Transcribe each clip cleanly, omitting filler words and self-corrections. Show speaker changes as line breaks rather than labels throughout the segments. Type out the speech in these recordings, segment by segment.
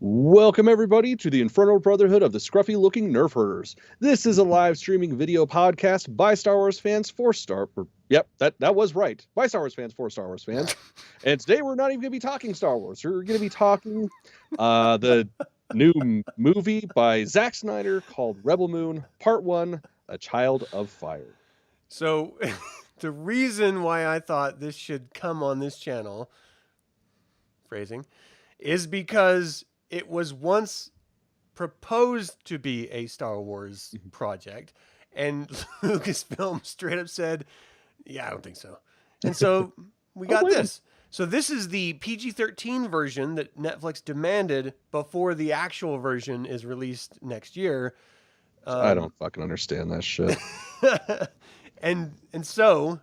Welcome, everybody, to the Infernal Brotherhood of the Scruffy-looking Nerf herders. This is a live streaming video podcast by Star Wars fans for Yep, that was right. By Star Wars fans for Star Wars fans. And today we're not even going to be talking Star Wars. We're going to be talking the new movie by Zack Snyder called Rebel Moon, Part 1, A Child of Fire.
So, the reason why I thought this should come on this channel, phrasing, is because it was once proposed to be a Star Wars project, and Lucasfilm straight up said, yeah, I don't think so. And so we got this. So this is the PG-13 version that Netflix demanded before the actual version is released next year.
I don't fucking understand that shit.
And so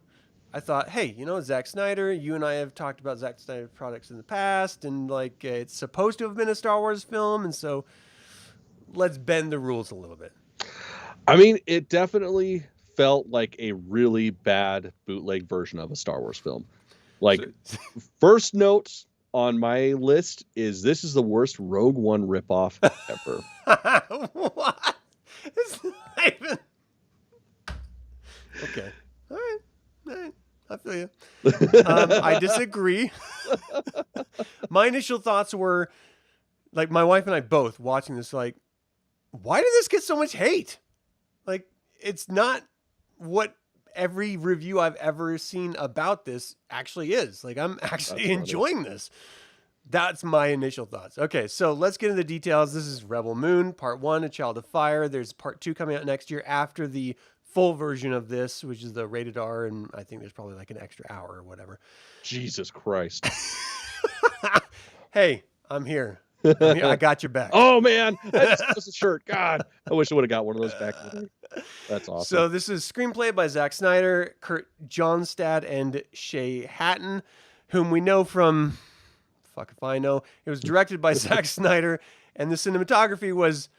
I thought, hey, you know, Zack Snyder, you and I have talked about Zack Snyder products in the past, and like it's supposed to have been a Star Wars film, and so let's bend the rules a little bit.
I mean, it definitely felt like a really bad bootleg version of a Star Wars film. Like, first notes on my list is this is the worst Rogue One ripoff ever.
What? It's not even... Okay. All right. I feel you. I disagree. My initial thoughts were, like, my wife and I both watching this, like, why did this get so much hate? Like, it's not what every review I've ever seen about this actually is. Like, I'm actually enjoying this. That's my initial thoughts. Okay, so let's get into the details. This is Rebel Moon, Part 1, A Child of Fire. There's Part 2 coming out next year after the full version of this, which is the rated R, and I think there's probably like an extra hour or whatever.
Jesus Christ.
Hey, I'm here. I got your back.
Oh, man. That's a shirt. God, I wish I would have got one of those back in the day. That's awesome.
So this is screenplay by Zack Snyder, Kurt Johnstad, and Shay Hatton, whom we know from... Fuck if I know. It was directed by Zack Snyder, and the cinematography was,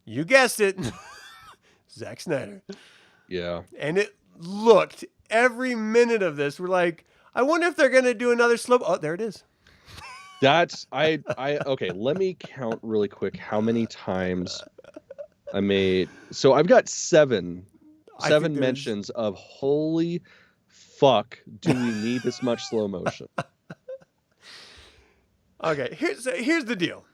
you guessed it, Zack Snyder.
Yeah.
And it looked, every minute of this, we're like, I wonder if they're going to do another slow... Oh, there it is.
That's, okay, let me count really quick how many times I made... So I've got seven mentions of, holy fuck, do we need this much slow motion?
Okay, here's the deal.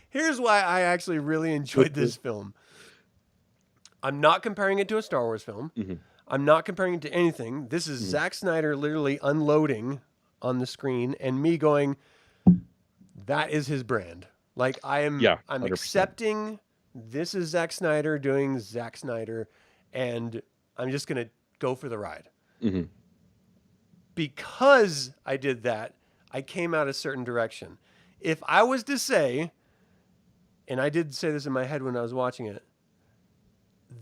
Here's why I actually really enjoyed this film. I'm not comparing it to a Star Wars film. Mm-hmm. I'm not comparing it to anything. This is Zack Snyder literally unloading on the screen and me going, that is his brand. Like I'm 100%. Accepting this is Zack Snyder doing Zack Snyder, and I'm just going to go for the ride. Mm-hmm. Because I did that, I came out a certain direction. If I was to say, and I did say this in my head when I was watching it,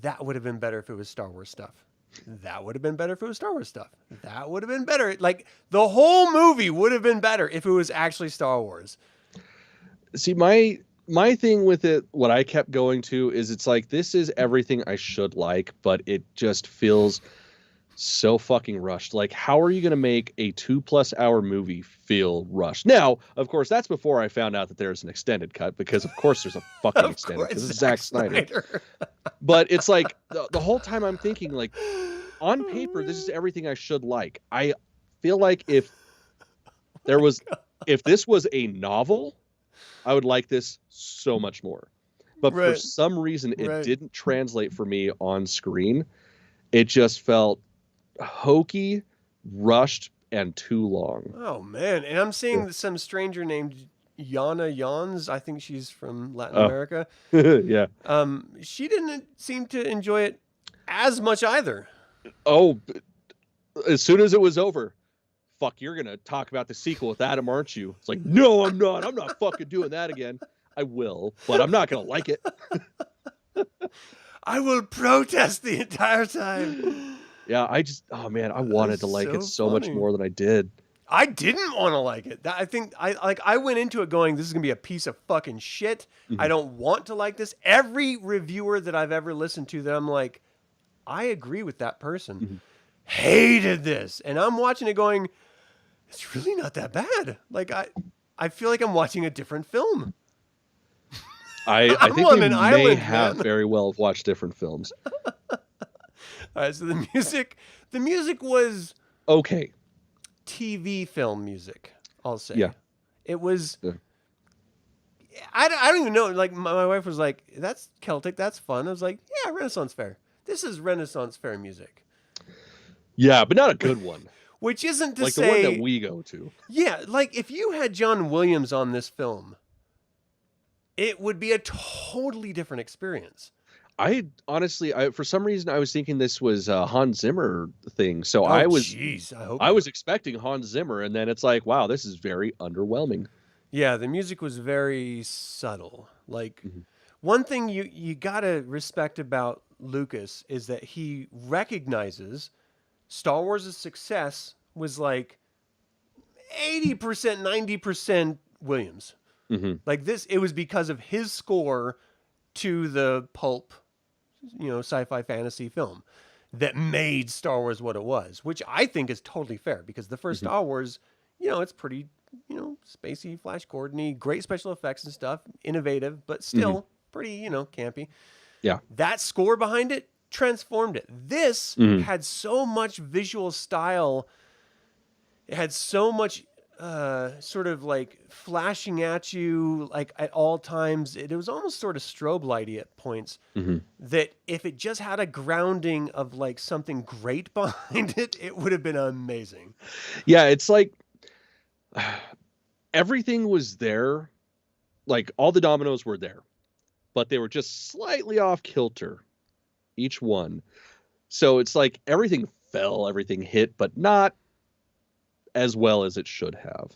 that would have been better if it was Star Wars stuff. That would have been better if it was Star Wars stuff. That would have been better. Like, the whole movie would have been better if it was actually Star Wars.
See, my thing with it, what I kept going to is it's like, this is everything I should like, but it just feels so fucking rushed. Like, how are you going to make a 2+ hour movie feel rushed? Now, of course, that's before I found out that there's an extended cut, because of course there's a fucking extended, because it's Zack Snyder. But it's like the whole time I'm thinking, like, on paper, this is everything I should like. I feel like if this was a novel, I would like this so much more. But for some reason, it didn't translate for me on screen. It just felt hokey, rushed, and too long.
Oh man! And I'm seeing some stranger named Yana Jans. I think she's from Latin America.
Yeah.
She didn't seem to enjoy it as much either.
Oh, as soon as it was over, fuck, you're gonna talk about the sequel with Adam, aren't you? It's like, no, I'm not. I'm not fucking doing that again. I will, but I'm not gonna like it.
I will protest the entire time.
Yeah, oh man, I wanted to like it so much more than I did.
I didn't want to like it. I think I went into it going, this is going to be a piece of fucking shit. Mm-hmm. I don't want to like this. Every reviewer that I've ever listened to that I'm like, I agree with that person, hated this. And I'm watching it going, it's really not that bad. Like I feel like I'm watching a different film.
I
I'm
think
on
we
an
may
island,
have
man.
very well watched different films.
All right, so the music was
Okay.
TV film music, I'll
Yeah.
say. It was,
Yeah.
I don't even know. Like, my wife was like, that's Celtic, that's fun. I was like, yeah, Renaissance Fair. This is Renaissance Fair music.
Yeah, but not a good one.
Which isn't to
Like
say.
the one that we go to.
Yeah, like if you had John Williams on this film, it would be a totally different experience.
I honestly, for some reason, I was thinking this was a Hans Zimmer thing. So
Oh,
I was
jeez, I hope
I
not.
was expecting Hans Zimmer, and then it's like, wow, this is very underwhelming.
Yeah, the music was very subtle. Like,
Mhm.
one thing you gotta respect about Lucas is that he recognizes Star Wars' success was like 80%, 90% Williams.
Mm-hmm.
Like this, it was because of his score to the pulp, sci-fi fantasy film that made Star Wars what it was, which I think is totally fair because the first
Mm-hmm.
Star Wars, it's pretty, spacey, Flash Gordon-y, great special effects and stuff, innovative, but still pretty, campy.
Yeah.
That score behind it transformed it. This
Mhm.
had so much visual style. It had so much sort of like flashing at you like at all times. It was almost sort of strobe lighty at points
Mhm.
that if it just had a grounding of like something great behind it, it would have been amazing.
Yeah, it's like everything was there. Like all the dominoes were there, but they were just slightly off kilter, each one. So it's like everything fell, everything hit, but not as well as it should have.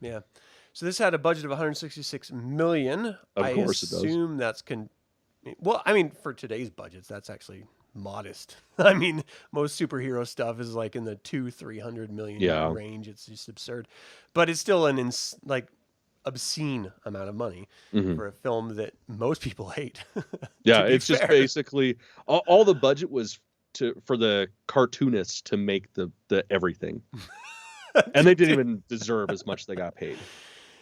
Yeah. So this had a budget of 166 million.
Of course it does.
I assume that's well, I mean, for today's budgets, that's actually modest. I mean, most superhero stuff is like in the 200-300 million range. It's just absurd, but it's still an obscene amount of money for a film that most people hate.
Yeah, it's just basically all the budget was for the cartoonists to make the everything. And they didn't even deserve as much they got paid.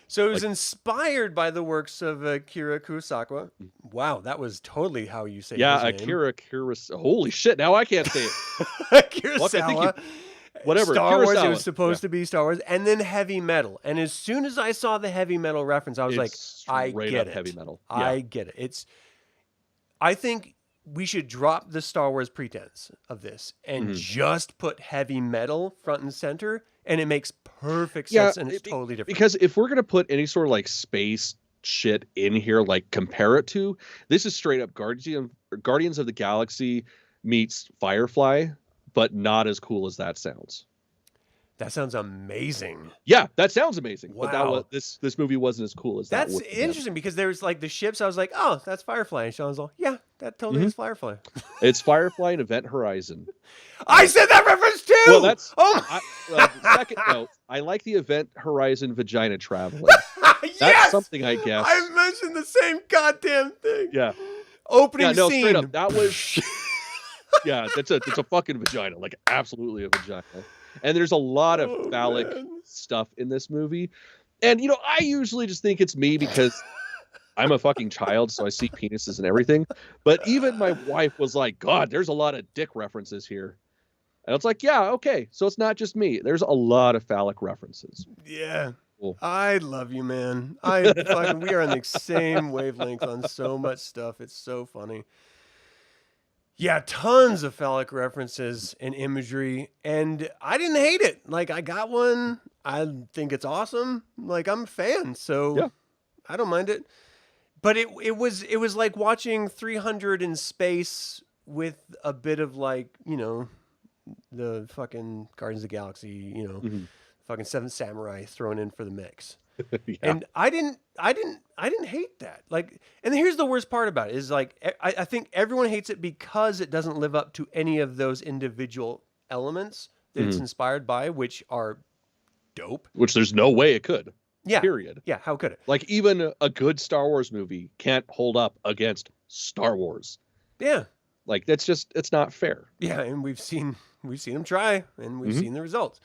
So it was inspired by the works of Akira Kurosawa. Wow, that was totally how you say his name.
Akira Kurosawa. Holy shit, now I can't say it.
Kurosawa.
Whatever.
Star Wars,
Kurosawa.
it was supposed to be Star Wars. And then heavy metal. And as soon as I saw the heavy metal reference, I was like, I get it.
Heavy metal. Yeah.
I get it. I think we should drop the Star Wars pretense of this and just put heavy metal front and center, and it makes perfect sense, and it's totally different.
Because if we're gonna put any sort of like space shit in here, like compare it to, this is straight up Guardians of the Galaxy meets Firefly, but not as cool as that sounds.
That sounds amazing.
Yeah, that sounds amazing.
Wow.
But this movie wasn't as cool as that.
That's interesting because there's like the ships. I was like, oh, that's Firefly. And Sean was like, yeah, that totally is Firefly.
It's Firefly and Event Horizon.
I said that reference too.
Well, that's
second
note. I like the Event Horizon vagina traveling.
Yes!
That's something I guess.
I mentioned the same goddamn thing.
Yeah.
Opening scene.
Straight up. That was. Yeah, it's a fucking vagina, like absolutely a vagina. And there's a lot of phallic stuff in this movie. And, I usually just think it's me because I'm a fucking child, so I see penises and everything. But even my wife was like, God, there's a lot of dick references here. And it's like, yeah, okay. So it's not just me. There's a lot of phallic references.
Yeah.
Cool.
I love you, man. We are on the same wavelength on so much stuff. It's so funny. Yeah, tons of phallic references and imagery, and I didn't hate it. Like, I got one. I think it's awesome. Like, I'm a fan, so yeah. I don't mind it. But it was like watching 300 in space with a bit of like, the fucking Guardians of the Galaxy, fucking Seventh Samurai thrown in for the mix. Yeah. And I didn't hate that. Like, and here's the worst part about it is like, I think everyone hates it because it doesn't live up to any of those individual elements that it's inspired by, which are dope.
Which there's no way it could.
Yeah.
Period.
Yeah. How could it?
Like even a good Star Wars movie can't hold up against Star Wars.
Yeah.
Like it's not fair.
Yeah. And we've seen them try and we've seen the results.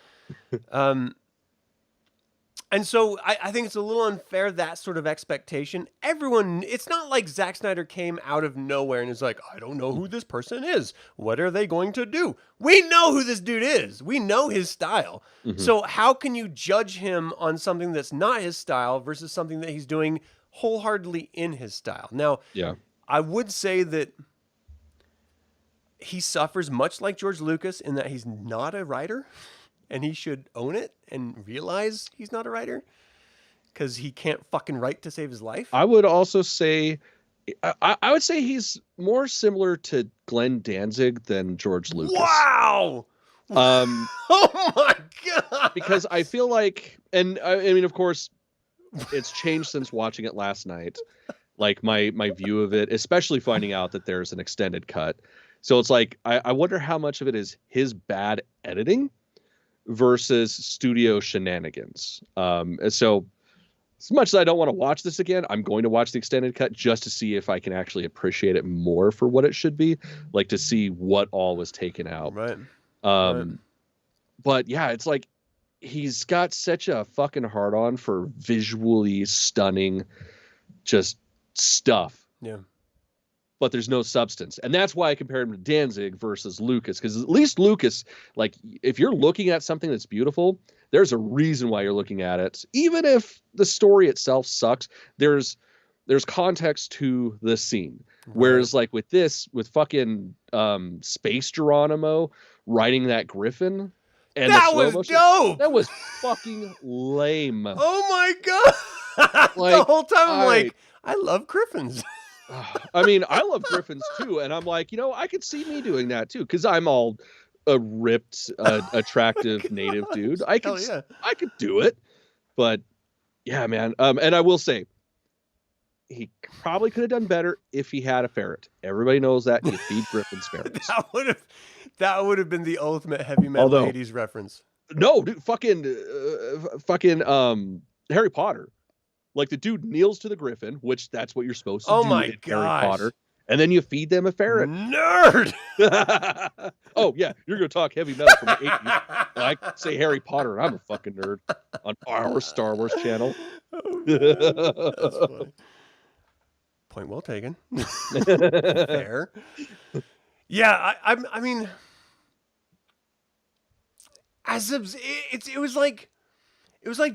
And so I think it's a little unfair, that sort of expectation. Everyone, it's not like Zack Snyder came out of nowhere and is like, I don't know who this person is. What are they going to do? We know who this dude is. We know his style.
Mhm.
So how can you judge him on something that's not his style versus something that he's doing wholeheartedly in his style? Now,
Yeah.
I would say that he suffers much like George Lucas in that he's not a writer. And he should own it and realize he's not a writer because he can't fucking write to save his life.
I would also say, I would say he's more similar to Glenn Danzig than George Lucas.
Wow. Oh my God.
Because I feel like, and I mean, of course, it's changed since watching it last night. Like my view of it, especially finding out that there's an extended cut. So it's like, I wonder how much of it is his bad editing versus studio shenanigans. So as much as I don't want to watch this again, I'm going to watch the extended cut just to see if I can actually appreciate it more for what it should be, like to see what all was taken out.
Right.
But yeah, it's like he's got such a fucking hard on for visually stunning just stuff.
Yeah.
But there's no substance. And that's why I compared him to Danzig versus Lucas. Because at least Lucas, like, if you're looking at something that's beautiful, there's a reason why you're looking at it. Even if the story itself sucks, there's context to the scene. Right. Whereas, like, with this, with fucking Space Geronimo riding that griffin. And
that was motion, dope!
That was fucking lame.
Oh my God! Like, the whole time I'm like, I love griffins.
I mean, I love griffins too, and I'm like, I could see me doing that too, because I'm all a ripped, attractive native dude. I could do it, but yeah, man. And I will say, he probably could have done better if he had a ferret. Everybody knows that you feed griffins ferrets.
that would have been the ultimate heavy metal 80s reference.
No, dude, fucking Harry Potter. Like, the dude kneels to the griffin, which that's what you're supposed to do in Harry Potter. And then you feed them a ferret.
Nerd!
Oh, yeah. You're going to talk heavy metal from the 80s. I say Harry Potter, and I'm a fucking nerd on our Star Wars channel.
That's funny. Point well taken. Fair. Yeah, I mean, it was like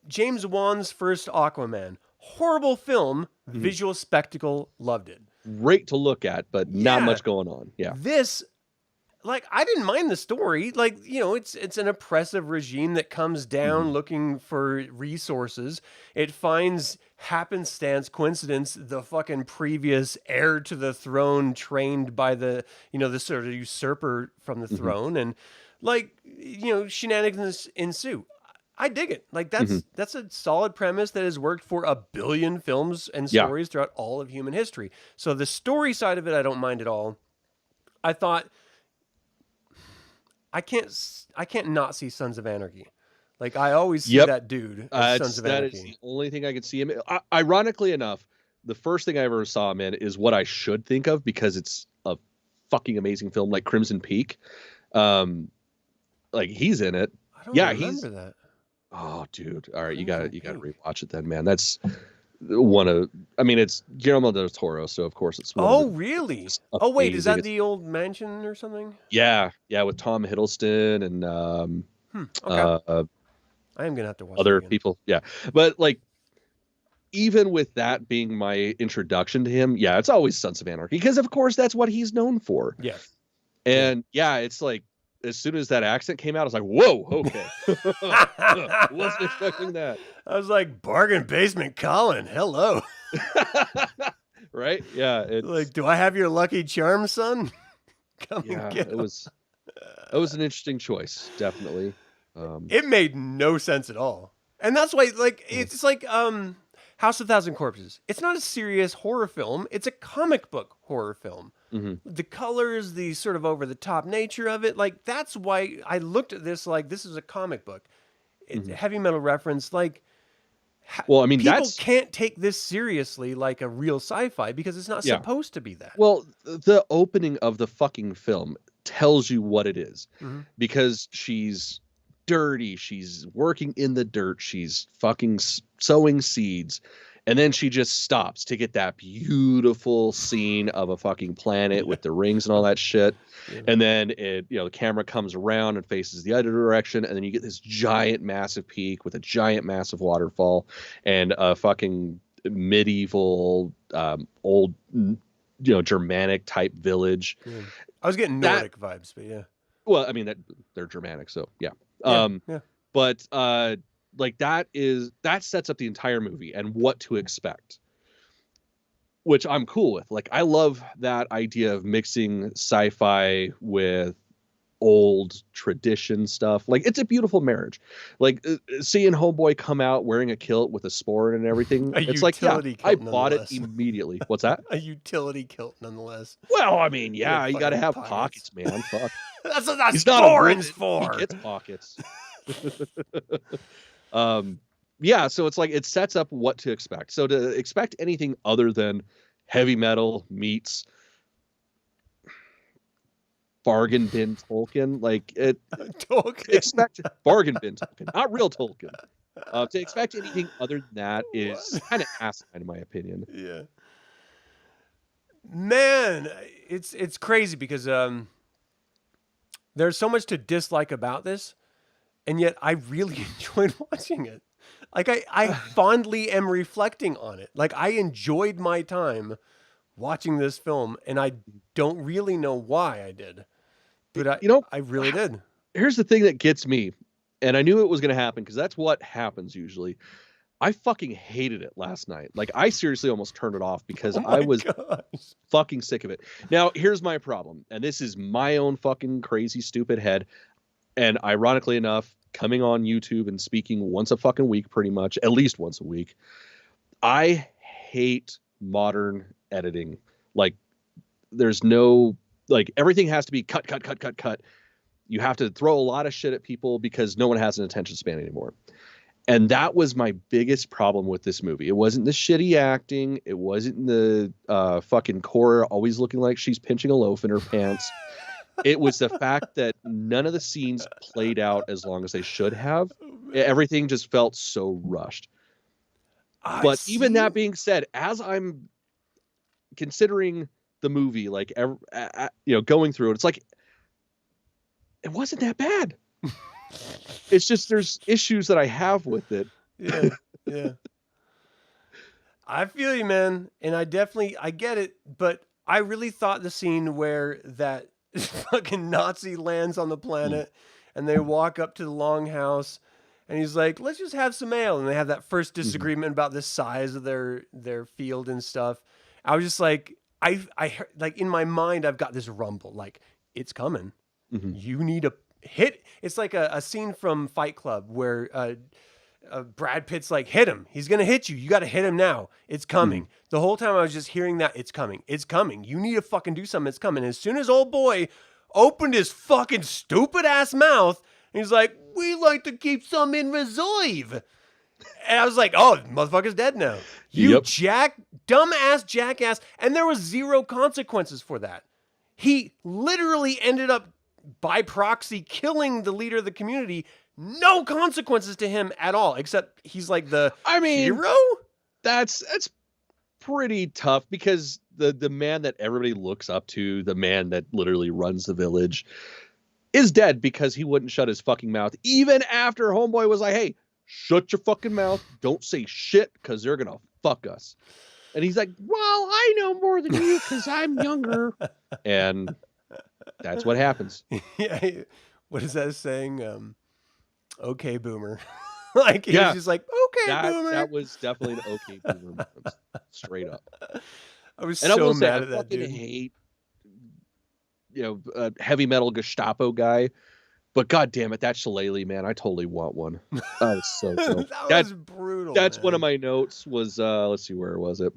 James Wan's first Aquaman. Horrible film, visual spectacle, loved it.
Great to look at, but not much going on. Yeah.
This, like, I didn't mind the story. Like, it's an oppressive regime that comes down looking for resources. It finds happenstance, coincidence, the fucking previous heir to the throne trained by the sort of usurper from the throne. And, like, shenanigans ensue. I dig it. Like, that's a solid premise that has worked for 1 billion films and stories throughout all of human history. So the story side of it, I don't mind at all. I thought, I can't not see Sons of Anarchy. Like, I always see that dude as Sons of Anarchy.
That is the only thing I could see him in. Ironically enough, the first thing I ever saw him in is what I should think of, because it's a fucking amazing film, like Crimson Peak. Like, he's in it.
I don't remember that.
Oh, dude. All right, you got to rewatch it then, man. That's one of, I mean, it's Guillermo del Toro, so of course it's one.
Oh, really? Oh, wait, is that the old mansion or something?
Yeah, with Tom Hiddleston and
okay. I am gonna have to watch
other people. Yeah, but like, even with that being my introduction to him, it's always Sons of Anarchy, because of course that's what he's known for.
Yeah,
and it's like, as soon as that accent came out, I was like, whoa, okay. Wasn't expecting that.
I was like, bargain basement Colin, hello.
Right? Yeah. It's
like, do I have your lucky charm, son? Come
and
get
it was an interesting choice, definitely.
It made no sense at all. And that's why, like, it's like House of Thousand Corpses. It's not a serious horror film. It's a comic book horror film. The colors, the sort of over-the-top nature of it, like, that's why I looked at this like this is a comic book. Heavy metal reference, like,
well, I mean,
people can't take this seriously like a real sci-fi, because it's not supposed to be that.
Well, the opening of the fucking film tells you what it is, because she's dirty. She's working in the dirt. She's fucking sowing seeds. And then she just stops to get that beautiful scene of a fucking planet with the rings and all that shit. Yeah. And then the camera comes around and faces the other direction. And then you get this giant, massive peak with a giant, massive waterfall and a fucking medieval, old, Germanic type village.
Yeah. I was getting Nordic vibes, but yeah.
Well, I mean, they're Germanic, so yeah.
Yeah.
But like that sets up the entire movie and what to expect, which I'm cool with. Like, I love that idea of mixing sci-fi with old tradition stuff. Like, it's a beautiful marriage. Like, seeing Homeboy come out wearing a kilt with a sword and everything, it's like, yeah, I bought it immediately. What's that?
A utility kilt, nonetheless.
Well, I mean, yeah, you got to have pockets, man. Fuck.
That's what that sporin's for.
He gets pockets. Yeah, so it's like it sets up what to expect. So to expect anything other than heavy metal meets bargain bin Tolkien, like it
Tolkien.
Expect bargain bin Tolkien, not real Tolkien. To expect anything other than that is kind of asinine, in my opinion.
Yeah, man, it's crazy because there's so much to dislike about this, and yet I really enjoyed watching it. Like, I fondly am reflecting on it. Like, I enjoyed my time watching this film, and I don't really know why I did. But I really did.
Here's the thing that gets me, and I knew it was going to happen because that's what happens usually. I fucking hated it last night. Like, I seriously almost turned it off because I was fucking sick of it. Now, here's my problem, and this is my own fucking crazy, stupid head. And ironically enough, coming on YouTube and speaking once a fucking week, pretty much, at least once a week, I hate modern editing. Like, there's no, like, everything has to be cut. You have to throw a lot of shit at people because no one has an attention span anymore. And that was my biggest problem with this movie. It wasn't the shitty acting. It wasn't the fucking Cora always looking like she's pinching a loaf in her pants. It was the fact that none of the scenes played out as long as they should have. Everything just felt so rushed. But even that being said, as I'm considering the movie, like, going through it, it's like, it wasn't that bad. It's just there's issues that I have with it.
Yeah. I feel you, man. And I get it. But I really thought the scene where that fucking Nazi lands on the planet and they walk up to the longhouse and he's like, let's just have some ale. And they have that first disagreement about the size of their field and stuff. I was just like, I like, in my mind, I've got this rumble, like, it's coming. Mm-hmm. You need a hit. It's like a scene from Fight Club where Brad Pitt's like, hit him. He's going to hit you. You got to hit him now. It's coming. Mm-hmm. The whole time I was just hearing that, it's coming. It's coming. You need to fucking do something. It's coming. As soon as old boy opened his fucking stupid ass mouth, he's like, we like to keep some in reserve. And I was like, oh, motherfucker's dead now. You dumbass jackass. And there was zero consequences for that. He literally ended up by proxy killing the leader of the community. No consequences to him at all, except he's like the hero.
That's pretty tough because the man that everybody looks up to, the man that literally runs the village, is dead because he wouldn't shut his fucking mouth even after Homeboy was like, hey, shut your fucking mouth. Don't say shit because they're going to fuck us. And he's like, well, I know more than you because I'm younger. And that's what happens.
Yeah. What is that saying? Okay, boomer. Like, he's just like, okay, boomer.
That was definitely an okay boomer moment. Straight up.
I was so mad at that dude.
I hate, a heavy metal Gestapo guy. But god damn it, that shillelagh, man, I totally want one. That was so dope.
That was brutal.
That's one of my notes was, let's see, where was it?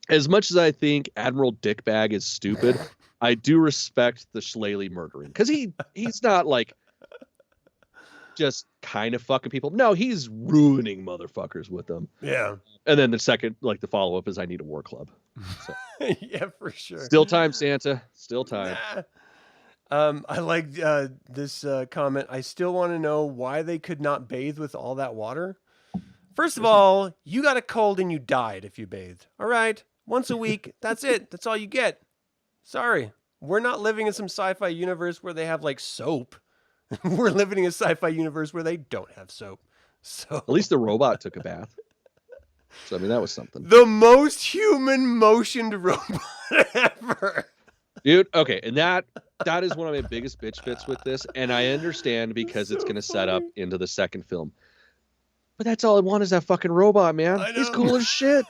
As much as I think Admiral Dickbag is stupid, I do respect the shillelagh murdering. Because he's not like just kind of fucking people. No, he's ruining motherfuckers with them.
Yeah.
And then the second, like the follow-up is I need a war club. So.
Yeah, for sure.
Still time, Santa. Still time.
I like this comment. I still want to know why they could not bathe with all that water. First of all, you got a cold and you died if you bathed. All right. Once a week. That's it. That's all you get. Sorry. We're not living in some sci-fi universe where they have like soap. We're living in a sci-fi universe where they don't have soap. So
At least the robot took a bath. So I mean, that was something.
The most human motioned robot ever.
Dude, okay, and that is one of my biggest bitch fits with this, and I understand because it's going to set up into the second film. But that's all I want is that fucking robot, man. He's cool as shit.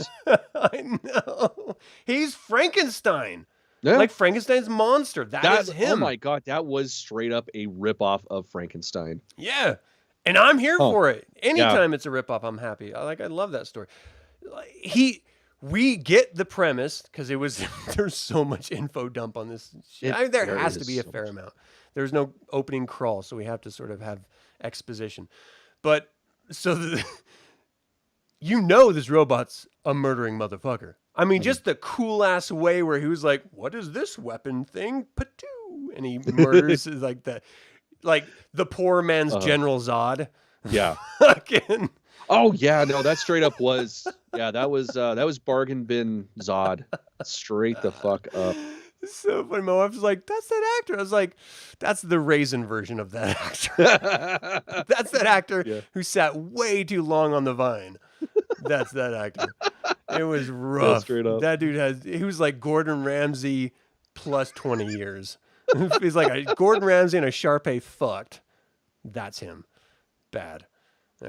I know. He's Frankenstein.
Yeah.
Like Frankenstein's monster. That's him.
Oh my god, that was straight up a ripoff of Frankenstein.
Yeah. And I'm here for it. Anytime it's a ripoff, I'm happy. I love that story. We get the premise because there's so much info dump on this shit. I mean, there has to be a fair amount. There's no opening crawl, so we have to sort of have exposition. But so this robot's a murdering motherfucker. I mean, just the cool ass way where he was like, "What is this weapon thing?" Patoo, and he murders like the poor man's General Zod.
Yeah.
Fucking.
Oh yeah, no, that straight up was that was bargain bin Zod, straight the fuck up.
So funny. My wife was like, "That's that actor." I was like, "That's the raisin version of that actor. That's that actor who sat way too long on the vine. That's that actor." It was rough. Yeah, straight up. That dude he was like Gordon Ramsay plus 20 years. He's like a Gordon Ramsay and a Sharpay fucked. That's him. Bad.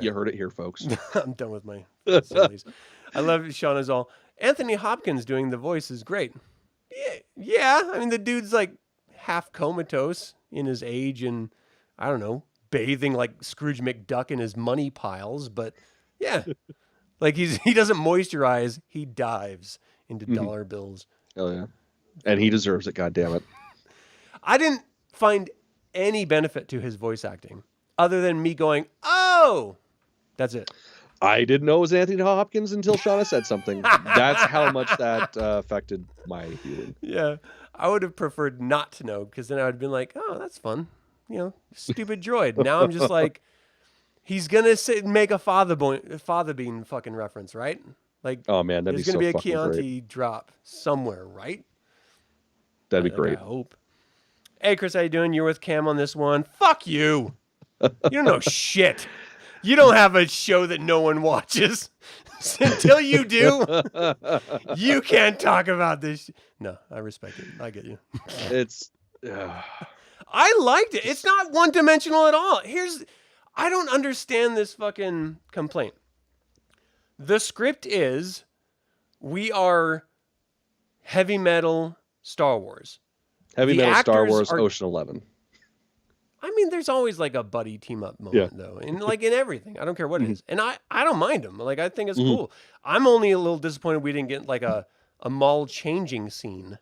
You heard it here, folks.
I'm done with my facilities. I love Sean is all. Anthony Hopkins doing the voice is great. Yeah. I mean, the dude's like half comatose in his age and, I don't know, bathing like Scrooge McDuck in his money piles. But yeah, like he doesn't moisturize. He dives into dollar bills.
Oh, yeah. And he deserves it, goddammit.
I didn't find any benefit to his voice acting other than me going, oh, that's it.
I didn't know it was Anthony Hopkins until Shauna said something. That's how much that affected my viewing.
Yeah. I would have preferred not to know because then I would have been like, oh, that's fun. You know, stupid droid. Now I'm just like, he's going to make a Father Bean fucking reference, right? Like,
oh man, that'd be so
there's going to
be
be a Chianti drop somewhere, right?
That'd be great.
I hope. Hey, Chris, how you doing? You're with Cam on this one. Fuck you. You don't know shit. You don't have a show that no one watches. Until you do, you can't talk about this. No, I respect it. I get you. I liked it. It's not one-dimensional at all. I don't understand this fucking complaint. The script is, we are heavy metal Star Wars.
Heavy metal Star Wars, Ocean 11.
I mean, there's always like a buddy team up moment though. And like in everything. I don't care what it is. And I don't mind them. Like I think it's cool. I'm only a little disappointed we didn't get like a mall changing scene.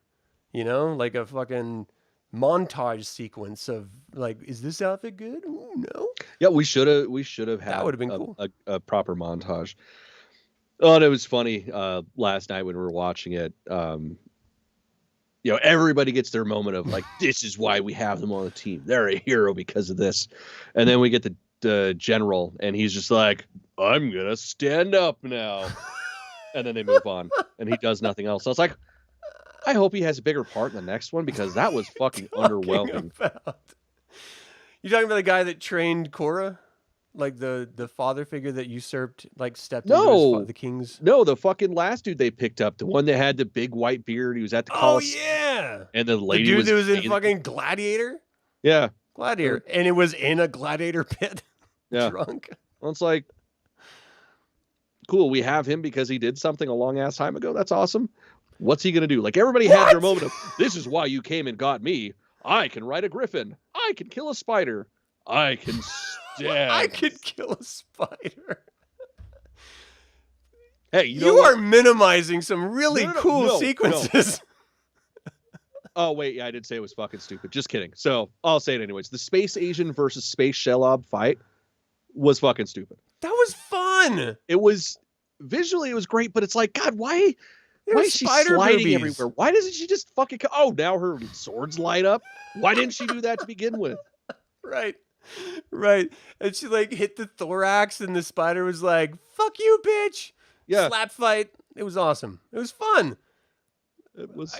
You know? Like a fucking montage sequence of like, is this outfit good? Ooh, no.
Yeah, we should have had
that would have been cool.
a proper montage. Oh, and it was funny last night when we were watching it. You know, everybody gets their moment of like, this is why we have them on the team. They're a hero because of this. And then we get the general, and he's just like, I'm gonna stand up now. And then they move on, and he does nothing else. So I was like, I hope he has a bigger part in the next one because that was fucking underwhelming.
You talking about the guy that trained Korra? Like the father figure that usurped, like stepped into the king's.
No, the fucking last dude they picked up, the one that had the big white beard. He was at the Coliseum.
Oh yeah,
and the lady
dude that was in fucking Gladiator.
Yeah,
Gladiator, and it was in a gladiator pit.
Yeah,
drunk.
Well, it's like, cool. We have him because he did something a long ass time ago. That's awesome. What's he gonna do? Like everybody had their moment of, this is why you came and got me. I can ride a griffin. I can kill a spider. I can. Yeah.
I could kill a spider.
Hey,
you are minimizing some really cool sequences.
No. Oh, wait. Yeah, I did say it was fucking stupid. Just kidding. So I'll say it anyways. The Space Asian versus Space Shelob fight was fucking stupid.
That was fun.
It was visually, it was great, but it's like, God, why Why is she sliding everywhere? Why doesn't she just fucking... Oh, now her swords light up? Why didn't she do that to begin with?
Right. And she like hit the thorax and the spider was like, fuck you, bitch.
Yeah.
Slap fight. It was awesome. It was fun.
It was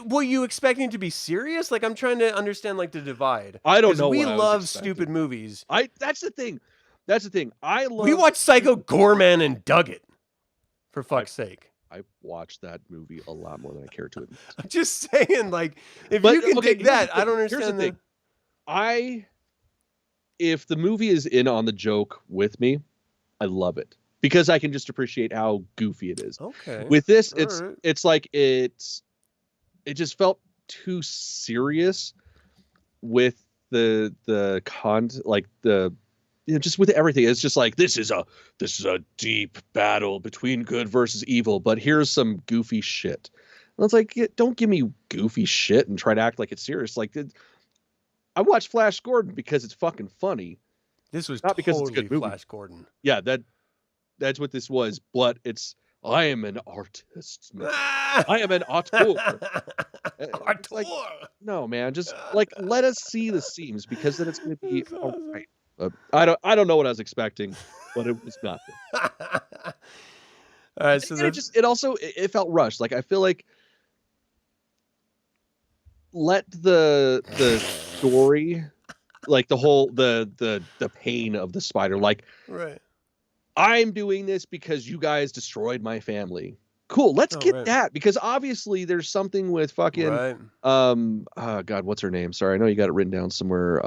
were you expecting it to be serious? Like, I'm trying to understand like the divide.
I don't know.
We love stupid movies.
That's the thing.
We watched Psycho Gorman and dug it. For fuck's sake.
I watched that movie a lot more than I care to admit.
I'm just saying, like, if you can dig that, I don't understand.
Here's the thing. If the movie is in on the joke with me, I love it because I can just appreciate how goofy it is.
Okay.
With this, it's like it just felt too serious with the just with everything. It's just like this is a deep battle between good versus evil, but here's some goofy shit. And it's like, don't give me goofy shit and try to act like it's serious. Like, I watched Flash Gordon because it's fucking funny.
This was
not because it's a good movie.
Flash Gordon.
Yeah, that's what this was. But I am an artist. I am an auteur. Like, no, man, just like let us see the seams because then it's going to be all right. I don't know what I was expecting, but it was not good.
All right, so
it felt rushed. Like I feel like let the story, like the whole the pain of the spider, like
right.
I'm doing this because you guys destroyed my family. Cool, let's get that because obviously there's something with fucking God, what's her name? Sorry, I know you got it written down somewhere.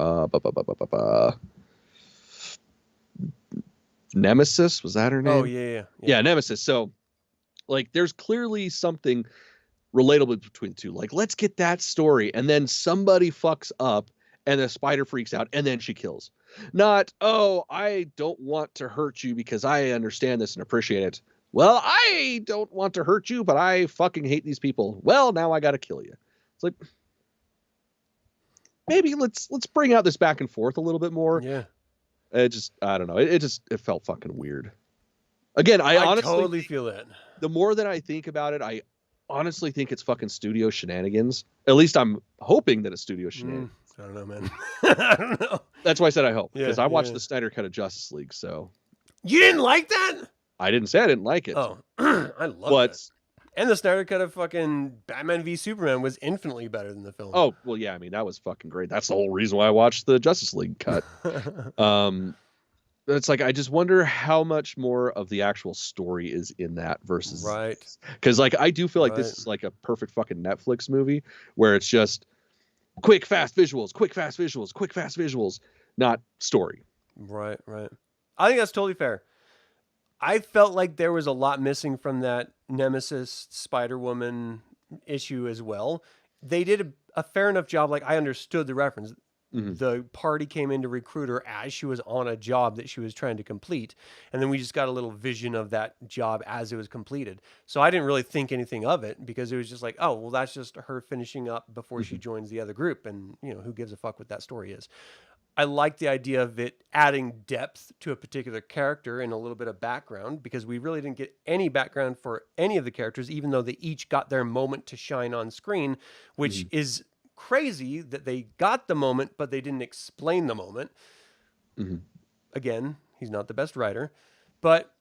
Nemesis, was that her name?
Oh yeah,
Nemesis. So like there's clearly something relatable between the two. Like let's get that story, and then somebody fucks up and the spider freaks out and then she kills. Not, oh, I don't want to hurt you because I understand this and appreciate it. Well, I don't want to hurt you, but I fucking hate these people. Well, now I gotta kill you. It's like maybe let's bring out this back and forth a little bit more.
Yeah.
I don't know. It felt fucking weird. Again, I honestly
totally feel that.
The more that I think about it, I honestly think it's fucking studio shenanigans. At least I'm hoping that it's studio shenanigans.
I don't know, man. I don't know.
That's why I said I hope. Because I watched the Snyder cut of Justice League, so.
You didn't like that?
I didn't say I didn't like it.
Oh, I love that. And the Snyder cut of fucking Batman v Superman was infinitely better than the film.
Oh, well, yeah. I mean, that was fucking great. That's the whole reason why I watched the Justice League cut. It's like, I just wonder how much more of the actual story is in that versus.
Right.
Because, like, I do feel like this is like a perfect fucking Netflix movie where it's just quick, fast visuals, not story.
Right. I think that's totally fair. I felt like there was a lot missing from that Nemesis Spider-Woman issue as well. They did a fair enough job. Like, I understood the reference. Mm-hmm. The party came in to recruit her as she was on a job that she was trying to complete. And then we just got a little vision of that job as it was completed. So I didn't really think anything of it because it was just like, oh, well, that's just her finishing up before she joins the other group. And, who gives a fuck what that story is. I like the idea of it adding depth to a particular character and a little bit of background because we really didn't get any background for any of the characters, even though they each got their moment to shine on screen, which is crazy that they got the moment, but they didn't explain the moment. Mm-hmm. Again, he's not the best writer, but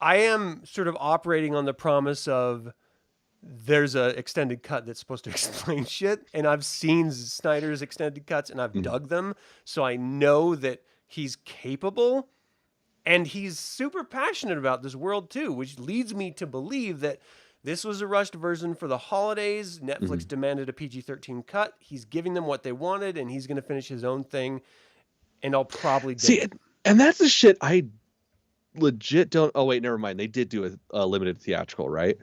I am sort of operating on the promise of there's a extended cut that's supposed to explain shit. And I've seen Snyder's extended cuts and I've dug them. So I know that he's capable and he's super passionate about this world too, which leads me to believe that this was a rushed version for the holidays. Netflix demanded a PG-13 cut. He's giving them what they wanted and he's going to finish his own thing. And I'll probably
see it. And that's the shit I legit don't. Oh wait, never mind. They did do a limited theatrical, right?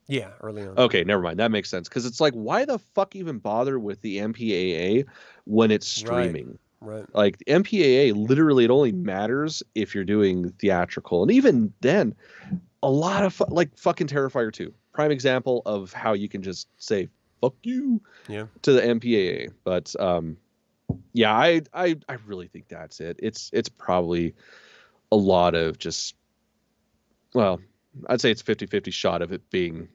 Yeah, early on.
Okay, never mind. That makes sense. Because it's like, why the fuck even bother with the MPAA when it's streaming?
Right.
Like, the MPAA, literally, it only matters if you're doing theatrical. And even then, a lot of, fucking Terrifier 2. Prime example of how you can just say, fuck you to the MPAA. But, yeah, I really think that's it. It's probably a lot of just, well, I'd say it's 50-50 shot of it being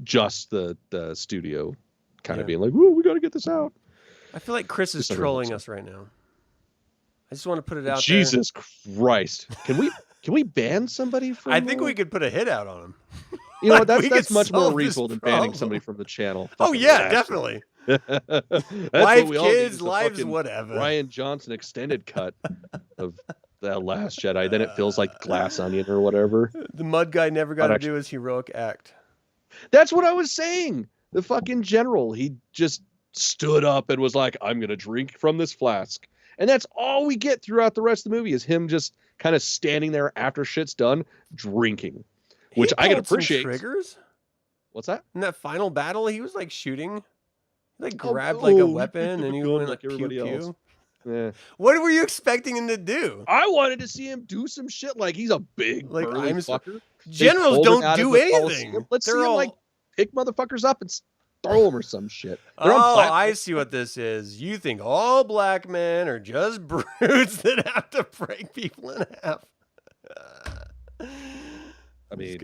just the studio kind of being like, "Whoa, we got to get this out."
I feel like Chris is trolling us right now. I just want to put it out
Jesus Christ. Can we ban somebody from
I think we could put a hit out on him.
You know, that's much more reasonable than banning somebody from the channel.
Oh yeah, definitely. Wife, kids, lives, whatever.
Ryan Johnson extended cut of The Last Jedi. Then it feels like Glass Onion or whatever.
The mud guy never got to do his heroic act.
That's what I was saying. The fucking general, he just stood up and was like, "I'm gonna drink from this flask," and that's all we get throughout the rest of the movie is him just kind of standing there after shit's done, drinking, which I can appreciate.
Triggers?
What's that?
In that final battle, he was like shooting, he like grabbed like a weapon and he went like everybody else.
Yeah.
What were you expecting him to do?
I wanted to see him do some shit like he's a big burly fucker.
Generals don't do anything.
Let's see him like pick motherfuckers up and throw them or some shit.
Oh, I see what this is. You think all black men are just brutes that have to break people in half.
I mean,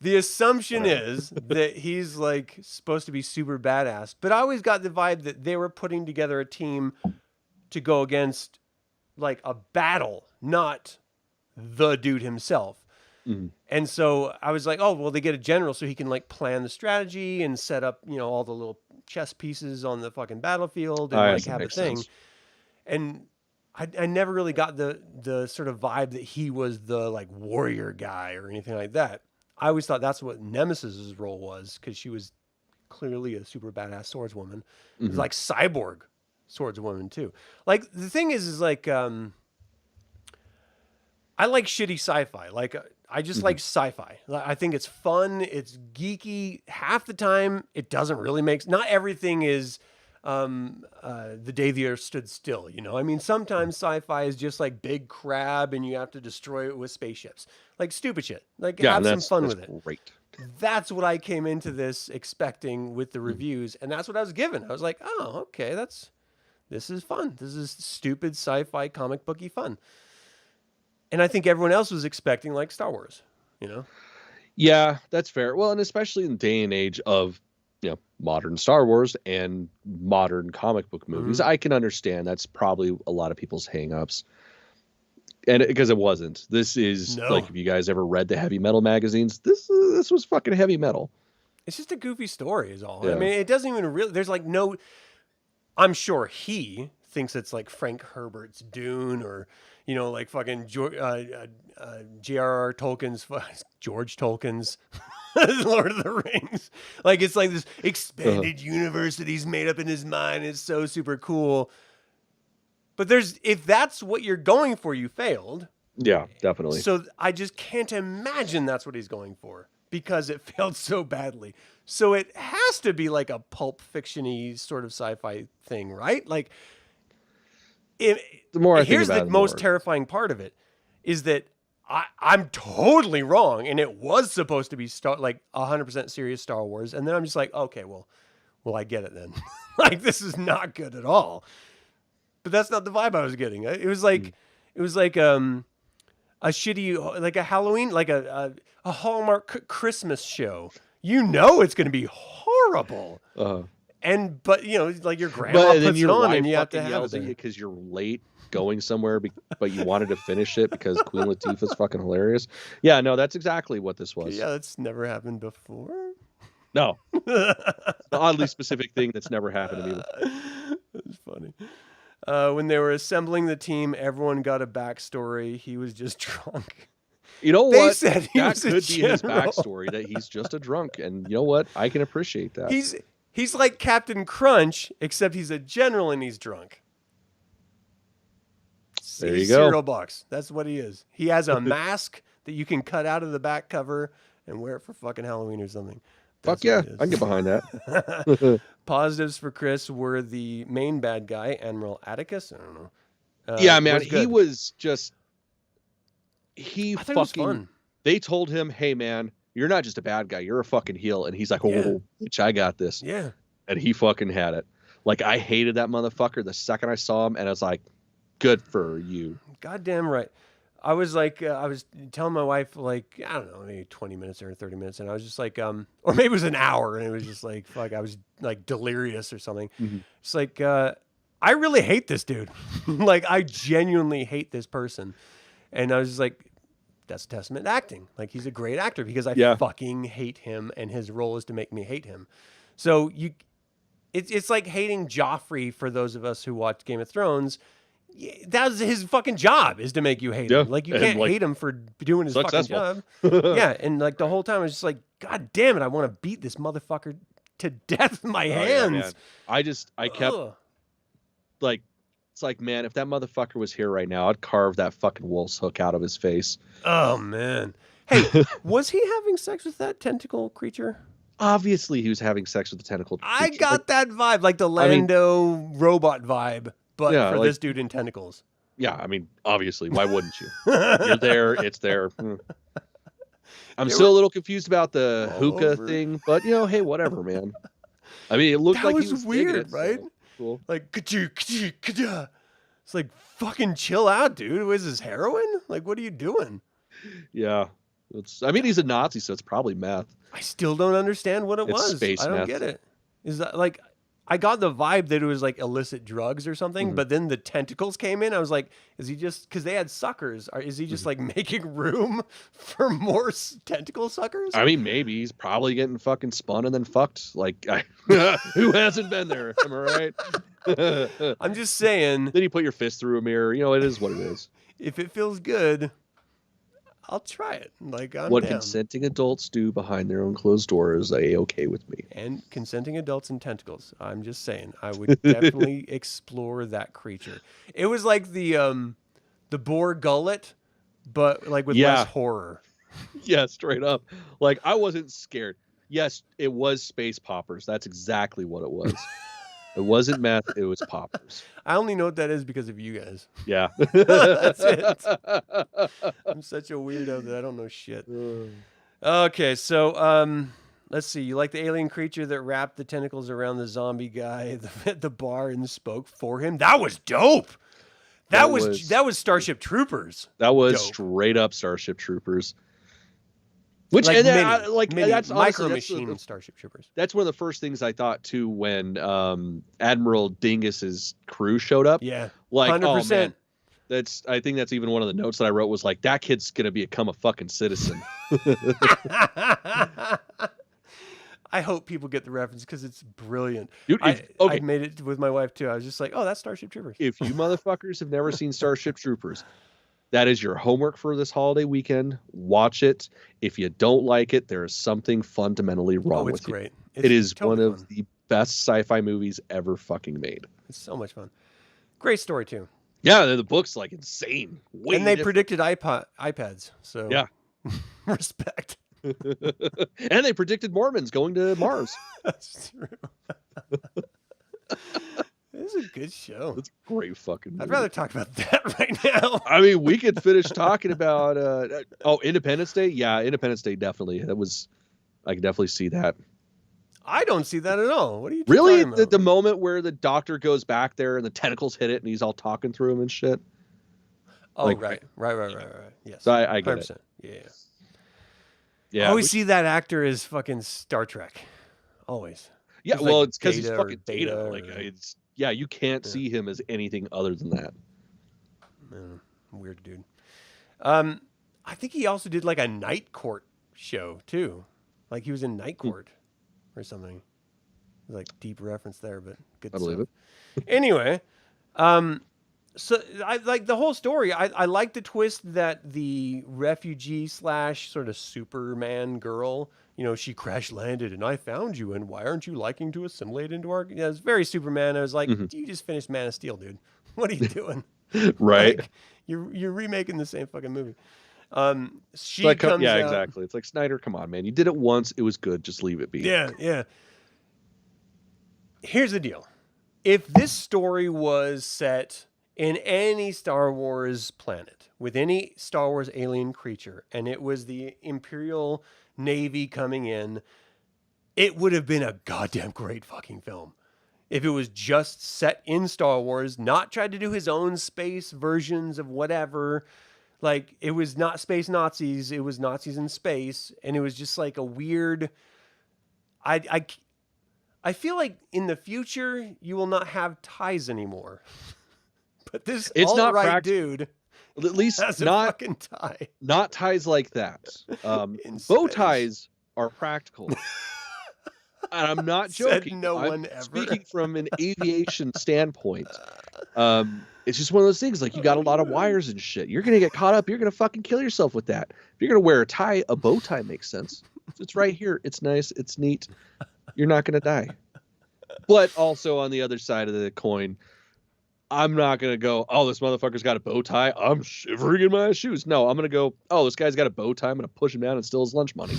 the assumption is that he's like supposed to be super badass, but I always got the vibe that they were putting together a team to go against like a battle, not the dude himself.
Mm.
And so I was like, oh, well, they get a general so he can like plan the strategy and set up, you know, all the little chess pieces on the fucking battlefield and like have a thing. Sense. And I never really got the sort of vibe that he was the like warrior guy or anything like that. I always thought that's what Nemesis's role was because she was clearly a super badass swordswoman. Mm-hmm. It was like cyborg swordswoman too. Like the thing is like I like shitty sci-fi. Like I just like sci-fi. I think it's fun. It's geeky. Half the time, it doesn't really make... Not everything is the day the earth stood still, you know? I mean, sometimes sci-fi is just like big crab and you have to destroy it with spaceships. Like stupid shit. Like have some fun with it.
Great.
That's what I came into this expecting with the reviews. And that's what I was given. I was like, oh, okay, this is fun. This is stupid sci-fi comic booky fun. And I think everyone else was expecting like Star Wars, you know?
Yeah, that's fair. Well, and especially in the day and age of, you know, modern Star Wars and modern comic book movies, I can understand that's probably a lot of people's hangups. And because it wasn't. This is like, if you guys ever read the heavy metal magazines, this was fucking heavy metal.
It's just a goofy story is all. Yeah. I mean, it doesn't even really, there's like no, I'm sure he thinks it's like Frank Herbert's Dune or, you know, like fucking J.R.R. Tolkien's, George Tolkien's Lord of the Rings. Like, it's like this expanded universe that he's made up in his mind. It's so super cool. But if that's what you're going for, you failed.
Yeah, definitely.
So I just can't imagine that's what he's going for because it failed so badly. So it has to be like a pulp fiction-y sort of sci-fi thing, right? Like, here's the most terrifying part of it is that I'm totally wrong, and it was supposed to be like 100% serious Star Wars, and then I'm just like, okay, well, I get it then. Like, this is not good at all. But that's not the vibe I was getting. It was like a shitty, like a Halloween, like a Hallmark Christmas show. You know it's going to be horrible. But you know, like your grandma puts it on, and you have to have it
because you're late going somewhere, but you wanted to finish it because Queen Latifah's fucking hilarious. Yeah, no, that's exactly what this was.
Yeah, that's never happened before.
No, the oddly specific thing that's never happened to me.
That's funny. When they were assembling the team, everyone got a backstory. He was just drunk.
You know what? That could be his backstory, that he's just a drunk. And you know what? I can appreciate that.
He's like Captain Crunch, except he's a general and he's drunk.
There you go.
Cereal box. That's what he is. He has a mask that you can cut out of the back cover and wear it for fucking Halloween or something.
Fuck yeah, I can get behind that.
Positives for Chris were the main bad guy, Admiral Atticus. I don't know.
Yeah, man, he was just...
I thought it was fun.
They told him, hey, man, you're not just a bad guy. You're a fucking heel. And he's like, oh, bitch, I got this.
Yeah.
And he fucking had it. Like, I hated that motherfucker the second I saw him. And I was like, good for you.
Goddamn right. I was like, I was telling my wife, like, I don't know, maybe 20 minutes or 30 minutes. And I was just like, or maybe it was an hour. And it was just like, fuck, I was like delirious or something.
Mhm.
It's like, I really hate this dude. Like, I genuinely hate this person. And I was just like, that's a testament to acting. Like, he's a great actor because I
Yeah.
fucking hate him. And his role is to make me hate him. So it's like hating Joffrey for those of us who watch Game of Thrones. That's his fucking job, is to make you hate him. Like, you can't hate him for doing his fucking job. Yeah, and like the whole time I was just like, God damn it, I want to beat this motherfucker to death with my hands.
Yeah, I kept like, it's like, man, if that motherfucker was here right now, I'd carve that fucking wolf's hook out of his face.
Oh man. Hey, was he having sex with that tentacle creature?
Obviously, he was having sex with the tentacle creature.
I got that vibe, like the Lando robot vibe. But for
like,
this dude in tentacles.
Yeah, I mean, obviously, why wouldn't you? You're there, it's there. I'm still a little confused about the hookah thing, but hey, whatever, man. I mean, it looked like he was
weird, right? So, cool. Like, it's like, fucking chill out, dude. Was this heroin? Like, what are you doing?
Yeah, I mean, he's a Nazi, so it's probably meth.
I still don't understand what it was.
Space
I don't
meth.
get it. Is that like? I got the vibe that it was like illicit drugs or something, but then the tentacles came in. I was like, is he just, because they had suckers, is he just like making room for more tentacle suckers?
I mean, maybe he's probably getting fucking spun and then fucked. Like, who hasn't been there? Am I right?
I'm just saying.
Then you put your fist through a mirror. It is what it is.
If it feels good, I'll try it. Like, I'm
what
down.
Consenting adults do behind their own closed doors, okay with me.
And consenting adults and tentacles. I'm just saying, I would definitely explore that creature. It was like the boar gullet, but like with less horror.
Yeah, straight up. Like, I wasn't scared. Yes, it was space poppers. That's exactly what it was. It wasn't meth. It was poppers.
I only know what that is because of you guys.
Yeah.
That's it. I'm such a weirdo that I don't know shit. Okay, so let's see. You like the alien creature that wrapped the tentacles around the zombie guy at the bar and spoke for him? That was dope. That was Starship Troopers.
That was
dope.
Straight up Starship Troopers. Which
like
that's
Micro Machine Starship Troopers.
That's one of the first things I thought too when Admiral Dingus's crew showed up.
Yeah,
like
100%.
Oh, man. I think that's even one of the notes that I wrote was like, that kid's gonna become a fucking citizen.
I hope people get the reference because it's brilliant.
Dude,
I made it with my wife too. I was just like, oh, that's Starship Troopers.
If you motherfuckers have never seen Starship Troopers, that is your homework for this holiday weekend. Watch it. If you don't like it, there is something fundamentally wrong with it.
It's great.
It is totally one of the best sci-fi movies ever fucking made.
It's so much fun. Great story too.
Yeah, the book's like insane.
And they predicted iPads. So
yeah,
respect.
And they predicted Mormons going to Mars.
That's true. This is a good show.
It's a great fucking movie.
I'd rather talk about that right now.
I mean, we could finish talking about Independence Day. Yeah, Independence Day definitely. I can definitely see that.
I don't see that at all. What are you
really
talking about?
The moment where the doctor goes back there and the tentacles hit it and he's all talking through him and shit.
Oh, like, right. Yes.
So I get 100%.
It.
Yeah.
I always see that actor as fucking Star Trek. Always.
Yeah, well, it's because he's fucking Data. Like, you can't see him as anything other than that.
Weird dude. I think he also did like a Night Court show too. Like he was in Night Court or something. Like deep reference there, but good stuff. I believe it. Anyway, so I like the whole story. I like the twist that the refugee / sort of Superman girl, she crash landed and I found you. And why aren't you liking to assimilate into our? Yeah, it's very Superman. I was like, you just finished Man of Steel, dude. What are you doing?
Right.
Like, you're remaking the same fucking movie. She
like,
comes out,
exactly. It's like, Snyder, come on, man. You did it once. It was good. Just leave it be.
Yeah. Here's the deal. If this story was set in any Star Wars planet with any Star Wars alien creature, and it was the Imperial Navy coming in, it would have been a goddamn great fucking film. If it was just set in Star Wars, not tried to do his own space versions of whatever, Like, it was not space Nazis, it was Nazis in space, and it was just like a weird. I feel like in the future you will not have ties anymore. But this
It's not
alt-right dude
at least
has a
not
fucking tie
not ties like that.
in
Bow
space.
ties are practical. And I'm not
Said
joking.
no
I'm
one ever.
speaking from an aviation standpoint. It's just one of those things, like, you got a lot of wires and shit. You're gonna get caught up. You're gonna fucking kill yourself with that. If you're gonna wear a tie, a bow tie makes sense. It's right here. It's nice. It's neat. You're not gonna die. But also on the other side of the coin, I'm not gonna go, oh, this motherfucker's got a bow tie, I'm shivering in my shoes. No, I'm gonna go, oh, this guy's got a bow tie, I'm gonna push him down and steal his lunch money.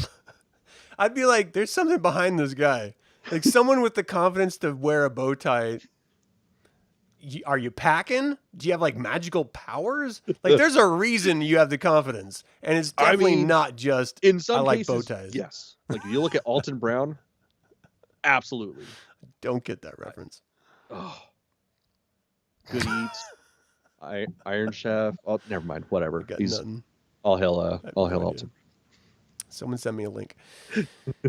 I'd be like, there's something behind this guy. Like, someone with the confidence to wear a bow tie. Are you packing? Do you have like magical powers? Like, there's a reason you have the confidence, and it's definitely not just
in some
I like
cases,
bow ties.
Yes, like if you look at Alton Brown, absolutely.
Don't get that reference.
Oh, Good Eats, Iron Chef. Oh, never mind. Whatever.
Got
He's
nothing.
all hell
no
Alton.
Someone send me a link.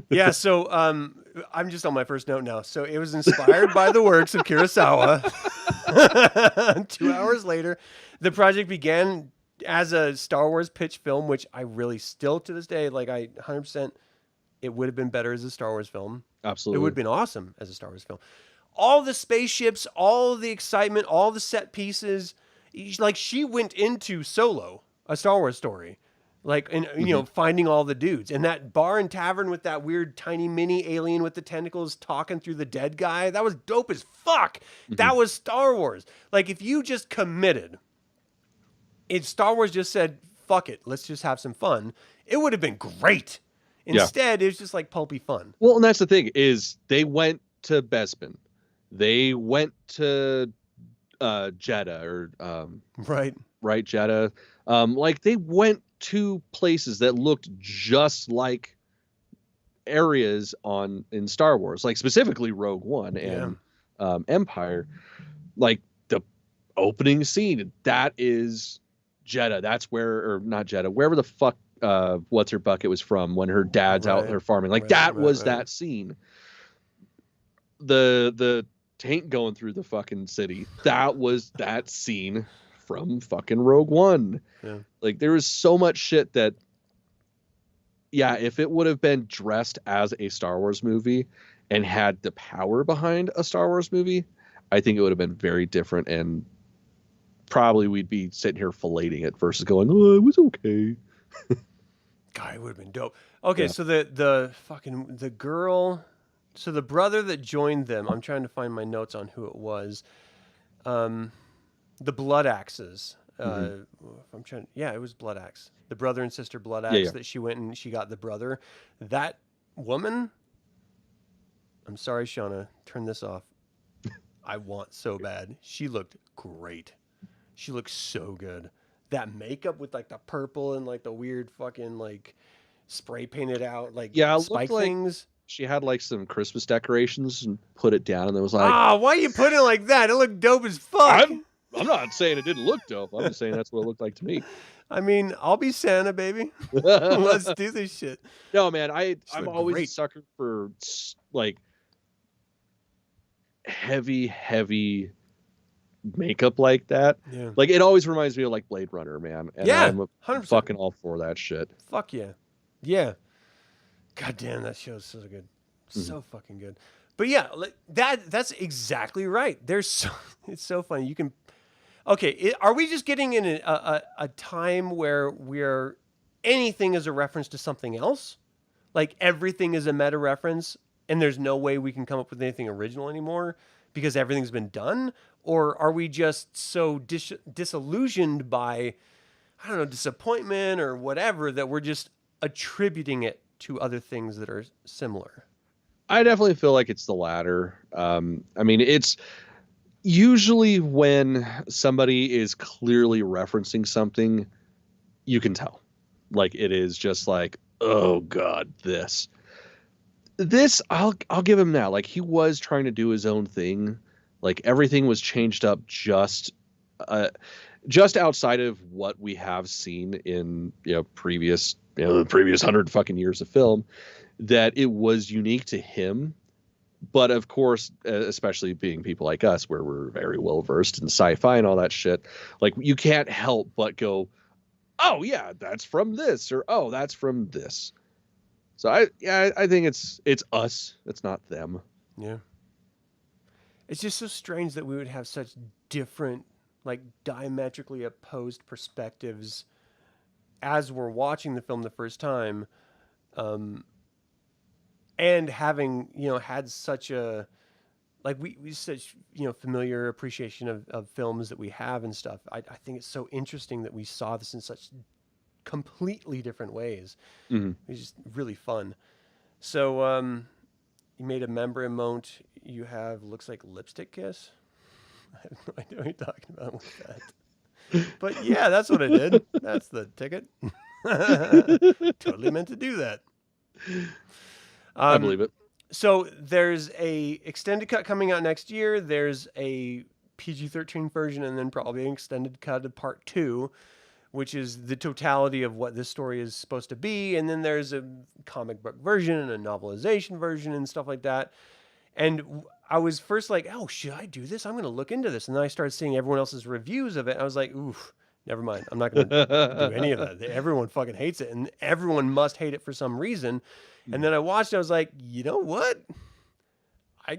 Yeah, so I'm just on my first note now. So it was inspired by the works of Kurosawa. 2 hours later, the project began as a Star Wars pitch film, which I really still to this day, like, I 100%, it would have been better as a Star Wars film.
Absolutely.
It would have been awesome as a Star Wars film. All the spaceships, all the excitement, all the set pieces. Like, she went into Solo, a Star Wars story. Like, and you know, finding all the dudes. And that bar and tavern with that weird tiny mini alien with the tentacles talking through the dead guy, that was dope as fuck. That was Star Wars. Like, if you just committed, if Star Wars just said, fuck it, let's just have some fun, it would have been great. Instead, it was just like pulpy fun.
Well, and that's the thing, is they went to Bespin. They went to Jeddah, or right, Jeddah. Like, they went to places that looked just like areas in Star Wars, like specifically Rogue One and Empire. Like, the opening scene, that is Jeddah. That's where, or not Jeddah, wherever the fuck what's her bucket was from when her dad's out there farming. Like, that was that scene. The tank going through the fucking city, that was that scene from fucking Rogue One. Yeah. Like, there was so much shit that, yeah, if it would have been dressed as a Star Wars movie and had the power behind a Star Wars movie, I think it would have been very different, and probably we'd be sitting here filleting it versus going, oh, it was okay.
God, it would have been dope. Okay, so the girl, so the brother that joined them, I'm trying to find my notes on who it was. The Blood Axes. It was Blood Axe. The brother and sister Blood Axe that she went and she got the brother. That woman, I'm sorry, Shauna, turn this off. I want so bad. She looked great. She looked so good. That makeup with like the purple and like the weird fucking like spray painted out like spike things.
She had like some Christmas decorations and put it down, and it was like,
why you put it like that? It looked dope as fuck.
I'm not saying it didn't look dope. I'm just saying that's what it looked like to me.
I mean, I'll be Santa, baby. Let's do this shit.
No, man, I'm always a sucker for like heavy makeup like that. Yeah. Like, it always reminds me of like Blade Runner, man. And I'm 100%. Fucking all for that shit.
Fuck yeah. Yeah. God damn, that show's so good. So fucking good. But yeah, that's exactly right. It's so funny. You can, are we just getting in a time where anything is a reference to something else? Like, everything is a meta reference, and there's no way we can come up with anything original anymore because everything's been done? Or are we just so disillusioned by, I don't know, disappointment or whatever, that we're just attributing it to other things that are similar?
I definitely feel like it's the latter. I mean, it's usually when somebody is clearly referencing something, you can tell. Like, it is just like, oh God, this, I'll give him that. Like, he was trying to do his own thing. Like, everything was changed up just, just outside of what we have seen in the previous 100 fucking years of film, that it was unique to him. But of course, especially being people like us, where we're very well versed in sci-fi and all that shit, like you can't help but go, oh yeah, that's from this, or oh, that's from this. So I think it's us, it's not them.
Yeah. It's just so strange that we would have such different, like diametrically opposed perspectives as we're watching the film the first time, and having had such a we such familiar appreciation of films that we have and stuff. I think it's so interesting that we saw this in such completely different ways.
Mm-hmm.
It was just really fun. So you made a member emote. You have looks like lipstick kiss. I have no idea what you're talking about with that. But yeah, that's what I did. That's the ticket. Totally meant to do that.
I believe it.
So there's a extended cut coming out next year. There's a PG-13 version, and then probably an extended cut of part 2, which is the totality of what this story is supposed to be. And then there's a comic book version and a novelization version and stuff like that. And I was first like, oh, should I do this? I'm going to look into this. And then I started seeing everyone else's reviews of it. I was like, oof, never mind. I'm not going to do any of that. Everyone fucking hates it. And everyone must hate it for some reason. And then I watched it. I was like, you know what? I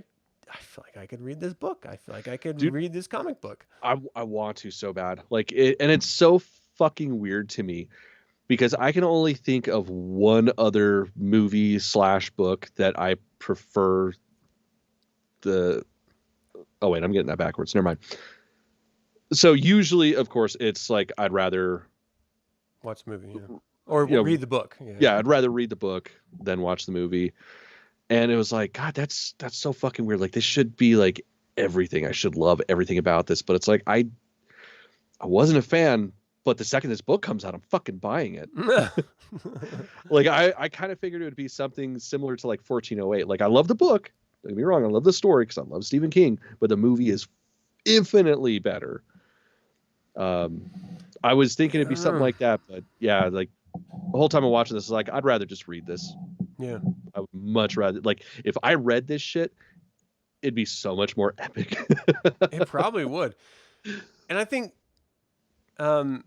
feel like I could read this book. I feel like I could read this comic book.
I want to so bad. Like it, and it's so fucking weird to me because I can only think of one other movie / book that I prefer. Oh wait, I'm getting that backwards. Never mind. So usually, of course, it's like I'd rather
watch the movie, or read the book.
Yeah, I'd rather read the book than watch the movie. And it was like, God, that's so fucking weird. Like this should be like everything. I should love everything about this, but it's like I wasn't a fan. But the second this book comes out, I'm fucking buying it. Like I kind of figured it would be something similar to like 1408. Like I love the book. Don't get me wrong, I love the story because I love Stephen King, but the movie is infinitely better. I was thinking it'd be something like that, but yeah, like the whole time I'm watching this, is like I'd rather just read this.
Yeah,
I would much rather, like, if I read this shit, it'd be so much more epic.
It probably would. And I think, do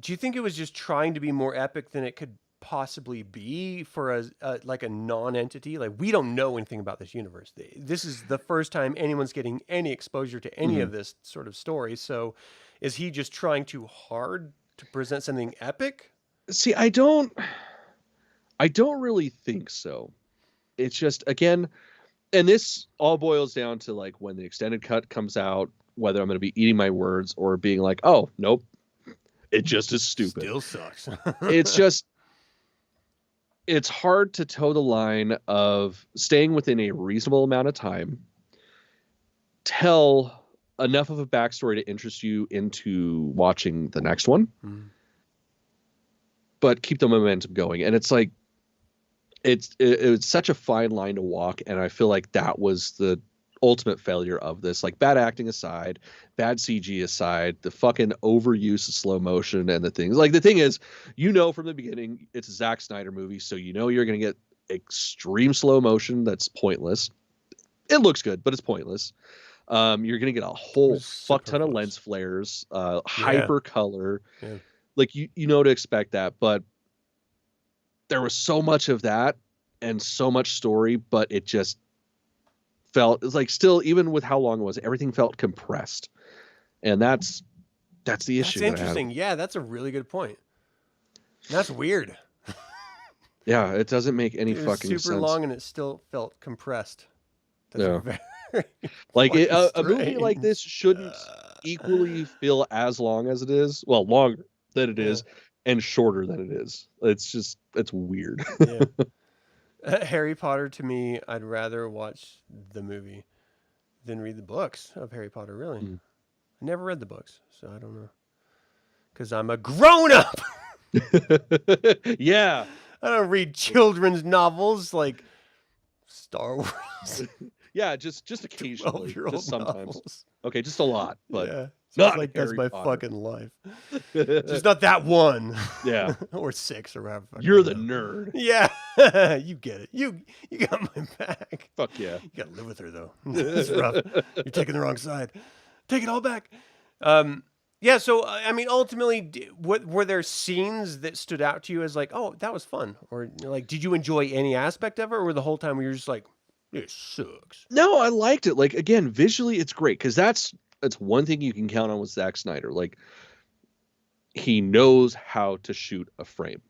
you think it was just trying to be more epic than it could possibly be for a non-entity? Like we don't know anything about this universe. This is the first time anyone's getting any exposure to any of this sort of story. So is he just trying too hard to present something epic?
See, I don't really think so. It's just, again, and this all boils down to like when the extended cut comes out, whether I'm going to be eating my words or being like, oh nope, it just is stupid.
Still sucks.
It's hard to toe the line of staying within a reasonable amount of time, tell enough of a backstory to interest you into watching the next one, but keep the momentum going. And it's like, it's such a fine line to walk. And I feel like that was the ultimate failure of this. Like bad acting aside, bad CG aside, the fucking overuse of slow motion and the things. Like the thing is, from the beginning, it's a Zack Snyder movie, so you're going to get extreme slow motion that's pointless. It looks good, but it's pointless. You're going to get a whole fuck ton of lens flares, hyper color. Yeah. Like you know to expect that, but there was so much of that and so much story, but it just felt, it's like, still, even with how long it was, everything felt compressed, and that's the issue.
That's interesting. Yeah, that's a really good point. That's weird.
Yeah, it doesn't make any fucking sense.
Super long, and it still felt compressed. That's
very like a movie like this shouldn't equally feel as long as it is. Well, longer than it is, and shorter than it is. It's weird.
Yeah. Harry Potter, to me, I'd rather watch the movie than read the books of Harry Potter, really. I never read the books, so I don't know. Because I'm a grown-up!
Yeah.
I don't read children's novels like Star Wars.
Yeah, just occasionally. Just sometimes.
Novels.
Okay, just a lot, but Not
like that's
Harry
my
Potter.
fucking life. Just not that one.
Yeah.
Or 6 or whatever.
You're the nerd.
Yeah. You get it. You got my back.
Fuck yeah.
You gotta live with her though. It's rough. You're taking the wrong side. Take it all back. Yeah, so I mean, ultimately, were there scenes that stood out to you as like, oh, that was fun, or like, did you enjoy any aspect of it, or the whole time you were just like, it sucks?
No, I liked it. Like, again, visually, it's great because that's one thing you can count on with Zack Snyder. Like, he knows how to shoot a frame.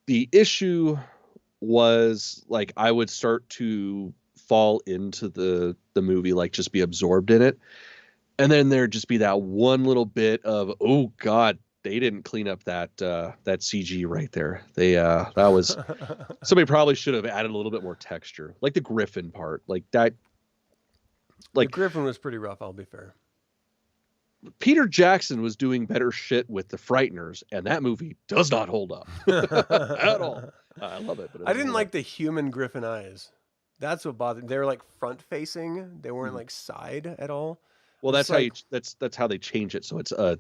The issue was like I would start to fall into the movie, like just be absorbed in it. And then there'd just be that one little bit of, oh God, they didn't clean up that CG right there. They that was somebody probably should have added a little bit more texture, like the Griffin part, like that. Like
the Griffin was pretty rough. I'll be fair.
Peter Jackson was doing better shit with the Frighteners, and that movie does not hold up at all. I love it, but
I didn't like the human Griffin eyes. That's what bothered me. They were like front facing. They weren't like side at all.
Well, that's like, that's how they change it. So it's a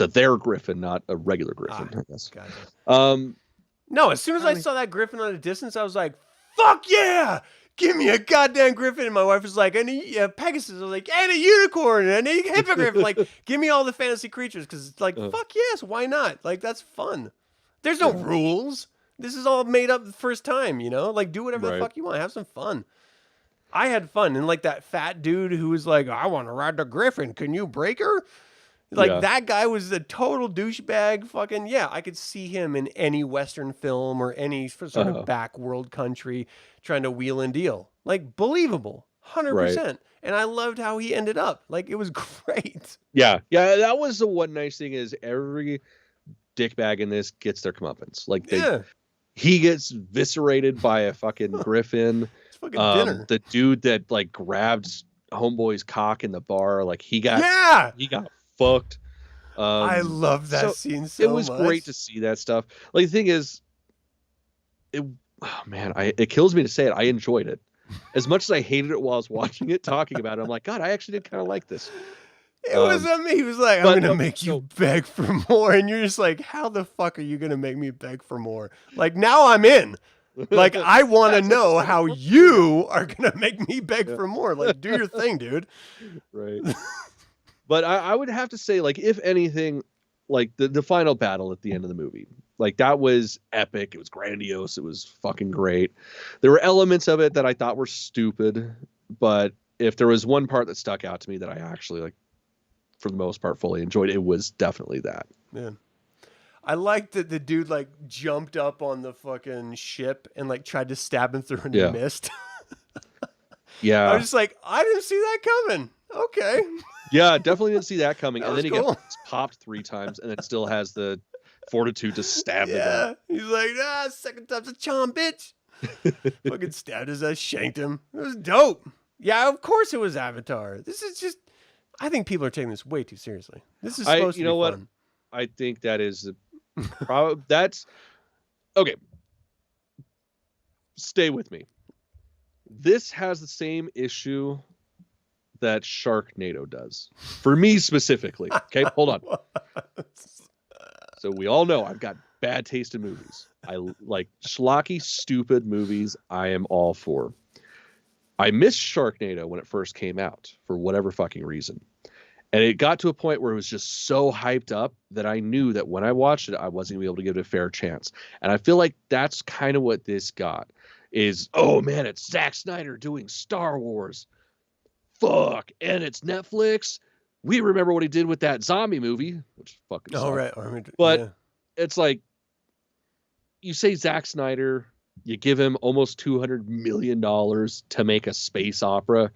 their Griffin, not a regular Griffin. I guess.
Gotcha. No, as soon as I saw that Griffin on a distance, I was like, "Fuck yeah! Give me a goddamn Griffin!" And my wife was like, "And a Pegasus." I was like, "And a unicorn, and a hippogriff." Like, give me all the fantasy creatures because it's like, fuck yes, why not? Like, that's fun. There's no rules. This is all made up the first time, you know? Like, do whatever the fuck you want. Have some fun. I had fun. And like that fat dude who was like, "I want to ride the Griffin. Can you break her?" Like that guy was a total douchebag. Fucking yeah. I could see him in any Western film or any sort of back world country trying to wheel and deal. Like believable. 100%. And I loved how he ended up. Like it was great.
Yeah. Yeah. That was the one nice thing is every dickbag in this gets their comeuppance. Like he gets eviscerated by a fucking Griffin.
It's fucking dinner.
The dude that like grabbed Homeboy's cock in the bar, like he got fucked.
I love that scene so much.
It was great to see that stuff. Like the thing is, it kills me to say it. I enjoyed it as much as I hated it while I was watching it, talking about it. I'm like, God, I actually did kind of like this.
It was he was like, "I'm gonna make you beg for more," and you're just like, "How the fuck are you gonna make me beg for more?" Like now I'm in. Like I want to know how you are gonna make me beg for more. Like do your thing, dude.
Right. But I would have to say, like, if anything, like the final battle at the end of the movie, like that was epic. It was grandiose. It was fucking great. There were elements of it that I thought were stupid, but if there was one part that stuck out to me that I actually like, for the most part, fully enjoyed, it was definitely that.
Man, I liked that the dude like jumped up on the fucking ship and like tried to stab him through and he missed.
Yeah,
I was just like, I didn't see that coming. Okay.
Yeah, definitely didn't see that coming.
That
and then he
cool.
gets popped 3 times and then still has the fortitude to stab the guy.
He's like, second time's a charm, bitch. Fucking stabbed his ass, shanked him. It was dope. Yeah, of course it was Avatar. This is just, I think people are taking this way too seriously. This is supposed to be fun.
I think that is probably, that's, okay. Stay with me. This has the same issue that Sharknado does. For me specifically. Okay, hold on. So we all know I've got bad taste in movies. I like schlocky, stupid movies. I am all for. I missed Sharknado when it first came out for whatever fucking reason. And it got to a point where it was just so hyped up that I knew that when I watched it, I wasn't going to be able to give it a fair chance. And I feel like that's kind of what this got is, oh man, it's Zack Snyder doing Star Wars. Fuck. And it's Netflix. We remember what he did with that zombie movie, which fucking sucked.
Right.
But it's like, you say Zack Snyder, you give him almost $200 million to make a space opera.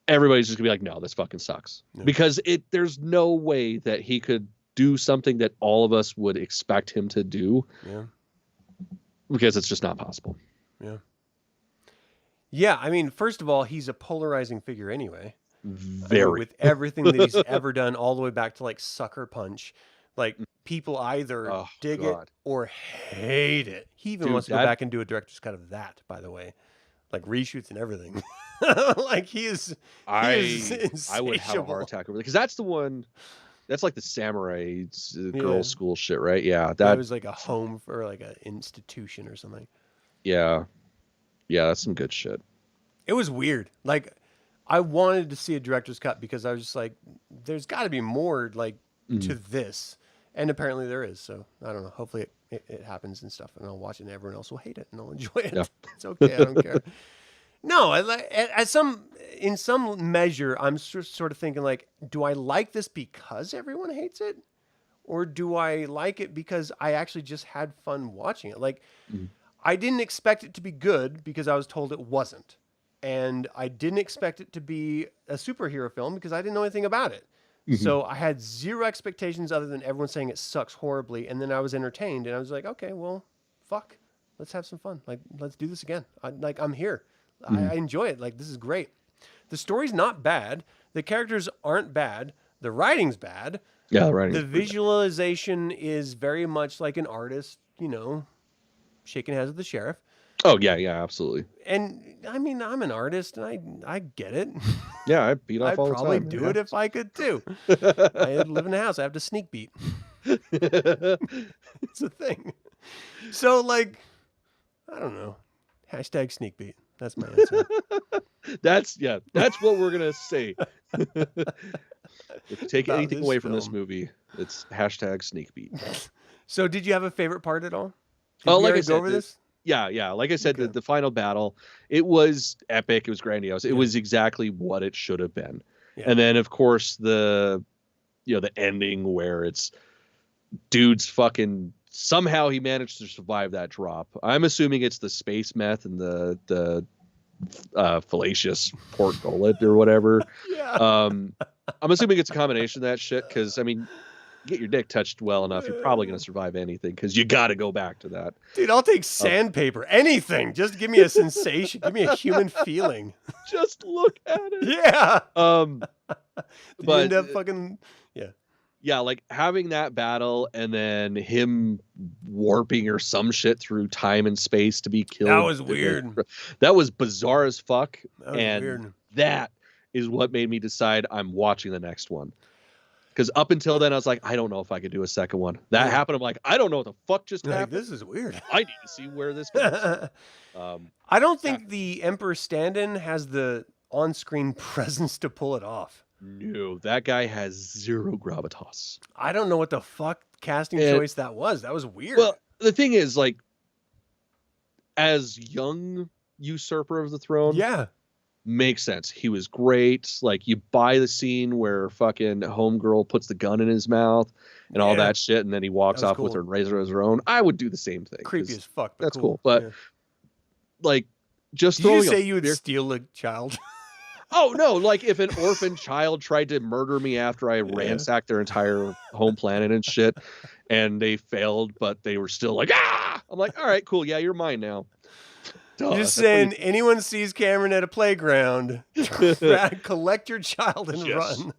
Everybody's just gonna be like, no, this fucking sucks. Yeah. Because there's no way that he could do something that all of us would expect him to do.
Yeah.
Because it's just not possible.
Yeah. Yeah, I mean, first of all, he's a polarizing figure anyway.
Very.
With everything that he's ever done, all the way back to like Sucker Punch. Like, people either dig it or hate it. He even wants to go back and do a director's cut of that, by the way. like reshoots and everything. Like he is
I would have a
insatiable.
heart attack over it because that's the one. That's like the samurai
Yeah.
girls' school shit, right? Yeah,
That
that
was like a home for like an institution or something.
yeah, that's some good shit.
It was weird. Like I wanted to see a director's cut because I was just like, there's got to be more like to this, and apparently there is. So I don't know. Hopefully it happens and stuff, and I'll watch it, and everyone else will hate it, and I'll enjoy it.
Yeah.
It's okay. I don't care. No, in some measure, I'm sort of thinking like, do I like this because everyone hates it, or do I like it because I actually just had fun watching it? Like, I didn't expect it to be good because I was told it wasn't. And I didn't expect it to be a superhero film because I didn't know anything about it. So I had zero expectations other than everyone saying it sucks horribly. And then I was entertained and I was like, okay, well, fuck, let's have some fun. Like, let's do this again. I'm here. I enjoy it. Like, this is great. The story's not bad. The characters aren't bad. The writing's bad.
Yeah, the writing.
The visualization is very much like an artist, you know, shaking hands with the sheriff.
Oh yeah, absolutely.
And I mean, I'm an artist, and I get it.
Yeah, I beat off
I'd
all the time.
probably do it if I could too. I live in a house. I have to sneak beat. It's a thing. So like, I don't know. Hashtag sneak beat. That's my answer.
That's what we're gonna say. If you take
About
anything
this
away from this
film.
movie, it's hashtag sneak beat.
So did you have a favorite part at all? Did
Oh,
we
like I
already
said,
go over this?
Yeah. Like I said,
Okay.
the final battle, it was epic. It was grandiose. It was exactly what it should have been.
Yeah.
And then, of course, the ending where it's dude's fucking somehow he managed to survive that drop. I'm assuming it's the space meth and the fallacious pork gullet or whatever.
Yeah.
I'm assuming it's a combination of that shit because I mean, get your dick touched well enough, you're probably going to survive anything because you got to go back to that.
Dude, I'll take sandpaper. Anything. Just give me a sensation. Give me a human feeling.
Just look at it.
Yeah.
But
You end up fucking
yeah, like having that battle and then him warping or some shit through time and space to be killed.
That was weird.
That was bizarre as fuck.
That was
and
weird.
that is what made me decide I'm watching the next one. Because up until then, I was like, I don't know if I could do a second one. That happened. I'm like, I don't know what the fuck just
Like,
happened.
this is weird.
I need to see where this goes.
I don't think the Emperor stand-in has the on-screen presence to pull it off.
No, that guy has zero gravitas.
I don't know what the fuck casting choice that was. That was weird.
Well, the thing is, like, as young usurper of the throne,
yeah.
makes sense. He was great. Like, you buy the scene where fucking homegirl puts the gun in his mouth and all that shit, and then he walks
That was
off with
cool.
her and raises her as her own. I would do the same thing.
Creepy
'cause
as fuck. But
that's cool. But
yeah.
like, just
Did you
throwing
say
a
you would
beer-
steal a child?
Oh no! Like if an orphan child tried to murder me after I ransacked their entire home planet and shit, and they failed, but they were still like, ah! I'm like, all right, cool, yeah, you're mine now. Duh,
You're just saying anyone sees Cameron at a playground, collect your child and run.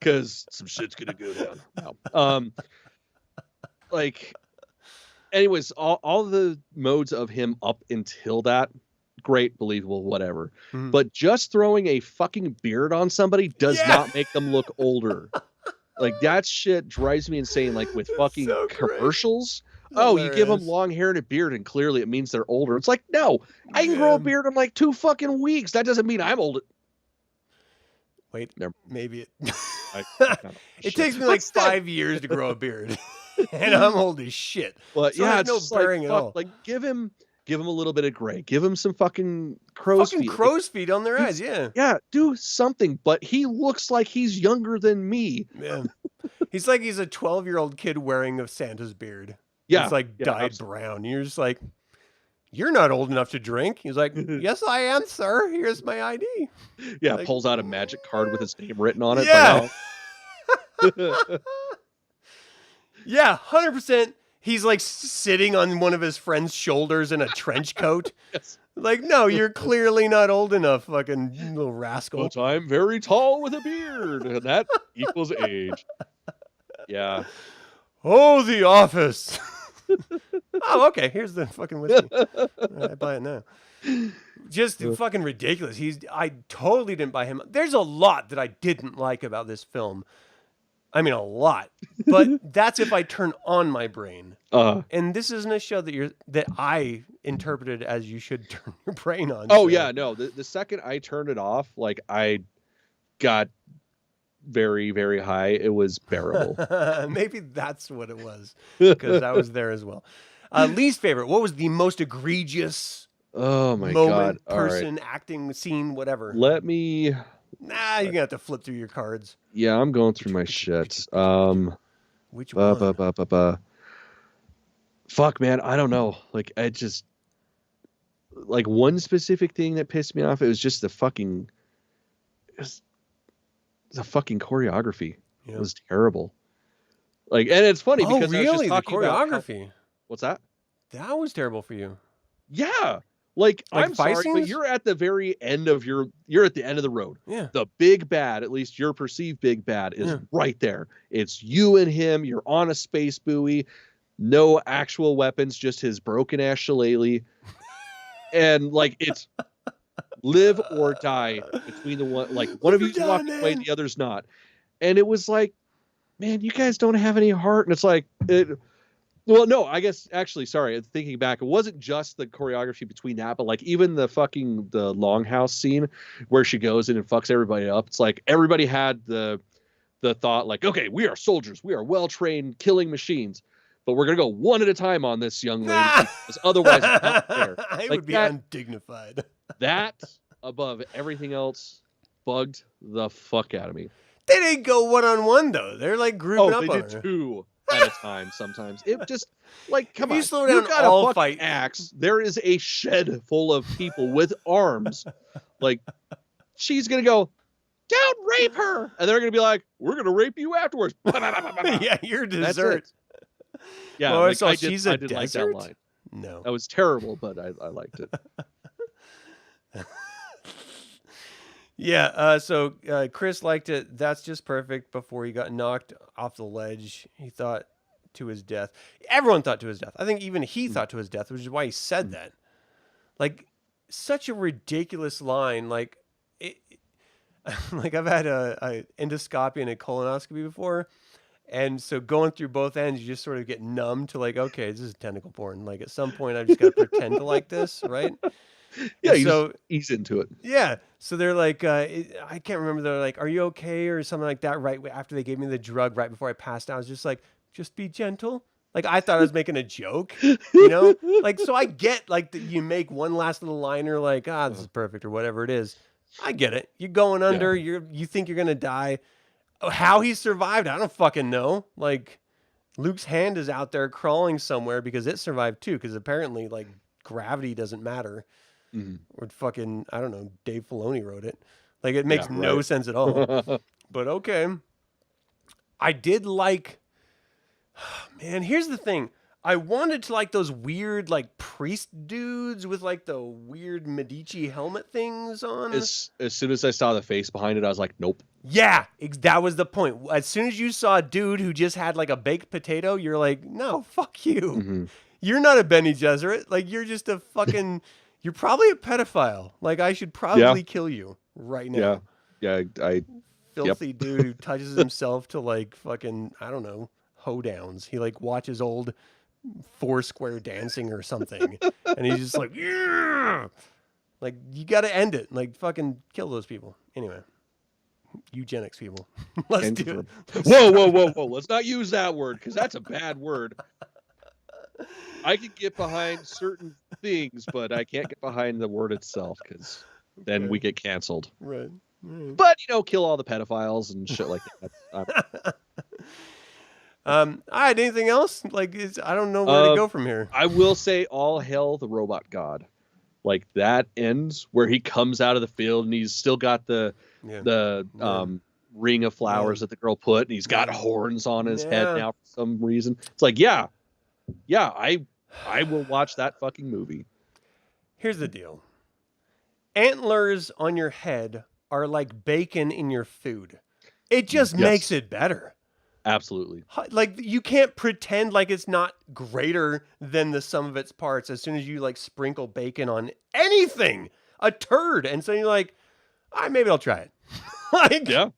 Because some shit's gonna go down. No. Like, anyways, all the modes of him up until that. Great, believable, whatever.
Mhm.
But just throwing a fucking beard on somebody does not make them look older. Like that shit drives me insane. Like with fucking
so great.
commercials. Oh, you give them
Hilarious.
long hair and a beard, and clearly it means they're older. It's like, no, I can grow a
Yeah.
beard in like 2 fucking weeks. That doesn't mean I'm old.
Wait, maybe it.
It
It takes me like 5 years to grow a beard, and I'm old as shit.
But
So
yeah,
there's
it's
no
just like,
bearing at
fuck,
all.
like give him a little bit of gray. Give him some fucking crow's
Fucking
feet.
crow's feet on their eyes. Yeah,
Yeah, do something. But he looks like he's younger than me.
yeah. He's like he's a 12-year-old kid wearing a Santa's beard.
Yeah,
It's like
yeah,
dyed
absolutely.
brown. You're just like, you're not old enough to drink. He's like, yes, I am, sir. Here's my ID.
Yeah,
Like,
pulls out a magic card with his name written on it.
Yeah.
But
Yeah, 100%. He's like sitting on one of his friend's shoulders in a trench coat.
Yes.
Like, no, you're clearly not old enough, fucking little rascal.
But I'm very tall with a beard, and that equals age. Yeah.
Oh, The Office. Oh, okay. Here's the fucking whiskey. I buy it now. Just fucking ridiculous. I totally didn't buy him. There's a lot that I didn't like about this film. I mean, a lot. But that's if I turn on my brain. And this isn't a show that I interpreted as you should turn your brain on.
Oh, yeah, no. The second I turned it off, like, I got very, very high. It was bearable.
Maybe that's what it was, because I was there as well. Least favorite. What was the most egregious moment, person, acting, scene, whatever?
Let me...
Nah, you're gonna have to flip through your cards.
Yeah, I'm going through my shit.
Which one?
Fuck, man, I don't know. Like, I just... Like, one specific thing that pissed me off, it was just the fucking choreography. It was terrible. Like, and it's funny because
really?
I was just talking
the choreography.
What's that?
That was terrible for you.
Yeah. Like I'm sorry, but you're at the very end of you're at the end of the road.
Yeah.
The big bad, at least your perceived big bad, is right there. It's you and him. You're on a space buoy. No actual weapons, just his broken ass shillelagh. And like it's live or die between the one. Like one of you's walking away, the other's not. And it was like, man, you guys don't have any heart. And it's like well, no, I guess actually, sorry, thinking back, it wasn't just the choreography between that, but like even the longhouse scene where she goes in and fucks everybody up. It's like everybody had the thought like, okay, we are soldiers, we are well trained killing machines, but we're gonna go one at a time on this young lady because otherwise it's not fair.
I would be undignified.
That above everything else bugged the fuck out of me.
They didn't go one-on-one though. They're like grouping up.
They did two at a time sometimes. It just like come on.
You slow down,
you got
all
a
fight.
axe. There is a shed full of people with arms. Like she's gonna go, don't rape her, and they're gonna be like, we're gonna rape you afterwards.
Yeah, you're dessert.
Yeah,
well,
like,
so
I
she's
did like that line.
No,
that was terrible, but I liked it.
Yeah, so Chris liked it. That's just perfect. Before he got knocked off the ledge, he thought to his death. Everyone thought to his death. I think even he thought to his death, which is why he said that. Like, such a ridiculous line. Like, like I've had a endoscopy and a colonoscopy before, and so going through both ends, you just sort of get numb to like, okay, this is tentacle porn. Like at some point, I've just got to pretend to like this, right?
Yeah, so he's into it.
Yeah. So they're like, I can't remember. They're like, are you okay? Or something like that. Right after they gave me the drug, right before I passed out, I was just like, just be gentle. Like, I thought I was making a joke, you know? Like, so I get, like, you make one last little liner, like, this is perfect, or whatever it is. I get it. You're going under. Yeah. You think you're going to die. How he survived, I don't fucking know. Like, Luke's hand is out there crawling somewhere because it survived, too, because apparently, like, gravity doesn't matter. Mm-hmm. Or fucking, I don't know, Dave Filoni wrote it. Like, it makes no sense at all. But okay. I did like, man, here's the thing. I wanted to like those weird, like, priest dudes with, like, the weird Medici helmet things on.
As soon as I saw the face behind it, I was like, nope.
Yeah, that was the point. As soon as you saw a dude who just had, like, a baked potato, you're like, no, fuck you. Mm-hmm. You're not a Benny Gesserit. Like, you're just a fucking... You're probably a pedophile. Like, I should probably kill you right now.
Yeah.
Filthy dude who touches himself to, like, fucking, I don't know, hoedowns. He, like, watches old Foursquare dancing or something. And he's just like, yeah! Like, you got to end it. Like, fucking kill those people. Anyway. Eugenics people. Let's do it.
Whoa. Let's not use that word, because that's a bad word. I can get behind certain things, but I can't get behind the word itself because then we get canceled.
Right.
But, kill all the pedophiles and shit like that.
All right, anything else? Like, I don't know where to go from here.
I will say all hail the robot god. Like, that ends where he comes out of the field and he's still got the ring of flowers that the girl put, and he's got horns on his head now for some reason. It's like, I will watch that fucking movie.
Here's the deal. Antlers on your head are like bacon in your food. It just makes it better.
Absolutely.
Like, you can't pretend like it's not greater than the sum of its parts as soon as you like sprinkle bacon on anything, a turd, and so you're like, all right, maybe I'll try it. Like,
Yeah,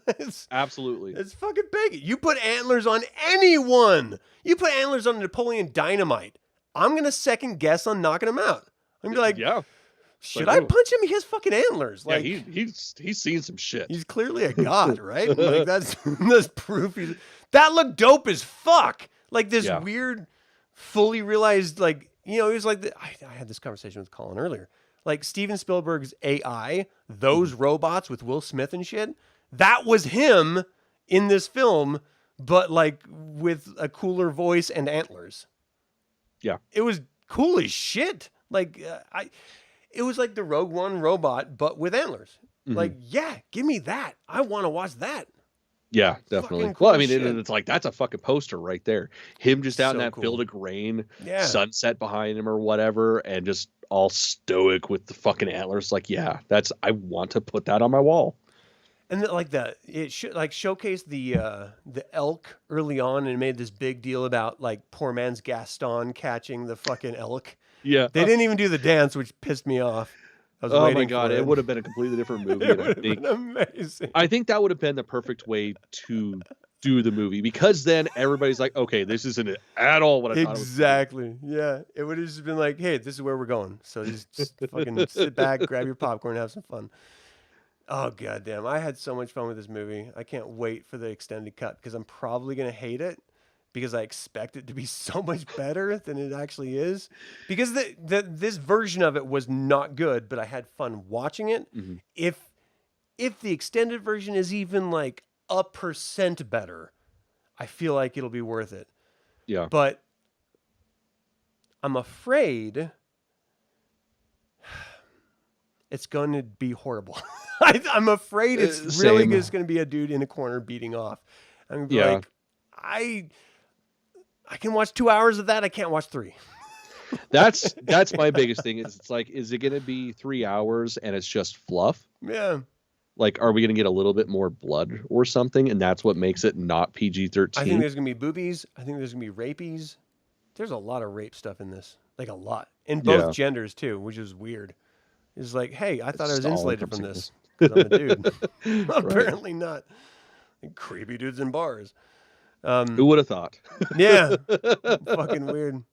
it's,
absolutely.
it's fucking bacon. You put antlers on anyone. You put antlers on Napoleon Dynamite. I'm gonna second guess on knocking him out. I'm gonna be like,
Yeah.
should
Like,
I
ooh.
punch him? He has fucking antlers.
Yeah,
Like,
he's seen some shit.
he's clearly a god, right? Like, that's proof. That looked dope as fuck. Like this
Yeah.
weird, fully realized, like, you know, he was like, I had this conversation with Colin earlier. Like Steven Spielberg's AI, those robots with Will Smith and shit, that was him in this film, but like with a cooler voice and antlers.
Yeah.
It was cool as shit. Like, it was like the Rogue One robot, but with antlers. Like, yeah, give me that. I want to watch that.
Yeah, definitely.
Fucking cool
Well, I mean,
shit.
it's like that's a fucking poster right there. Him just out in
So
that
cool.
field of grain,
Yeah.
sunset behind him or whatever, and just all stoic with the fucking antlers. Like, yeah, I want to put that on my wall.
And it should like showcased the elk early on and made this big deal about like poor man's Gaston catching the fucking elk.
Yeah.
They didn't even do the dance, which pissed me off. I was
Oh my
waiting
god,
for
it would have been a completely different movie.
It
and
would have been amazing.
I think that would have been the perfect way to do the movie, because then everybody's like, okay, this isn't at all what I thought it was.
Exactly. Yeah. It would have just been like, hey, this is where we're going. So just fucking sit back, grab your popcorn, and have some fun. Oh, goddamn. I had so much fun with this movie. I can't wait for the extended cut because I'm probably going to hate it because I expect it to be so much better than it actually is. Because this version of it was not good, but I had fun watching it.
Mhm.
If the extended version is even like 1% better, I feel like it'll be worth it.
Yeah.
But I'm afraid it's going to be horrible. I'm afraid it's really
Same.
just going to be a dude in a corner beating off. I'm gonna be
Yeah.
like, I can watch 2 hours of that. I can't watch 3.
That's my biggest thing. It's like, is it going to be 3 hours and it's just fluff?
Yeah.
Like, are we going to get a little bit more blood or something? And that's what makes it not PG-13.
I think there's going to be boobies. I think there's going to be rapies. There's a lot of rape stuff in this. Like a lot. In both genders too, which is weird. It's like, hey, I thought I was insulated from this because I'm a dude. Apparently not. Like, creepy dudes in bars.
Who would have thought?
Yeah. Fucking weird.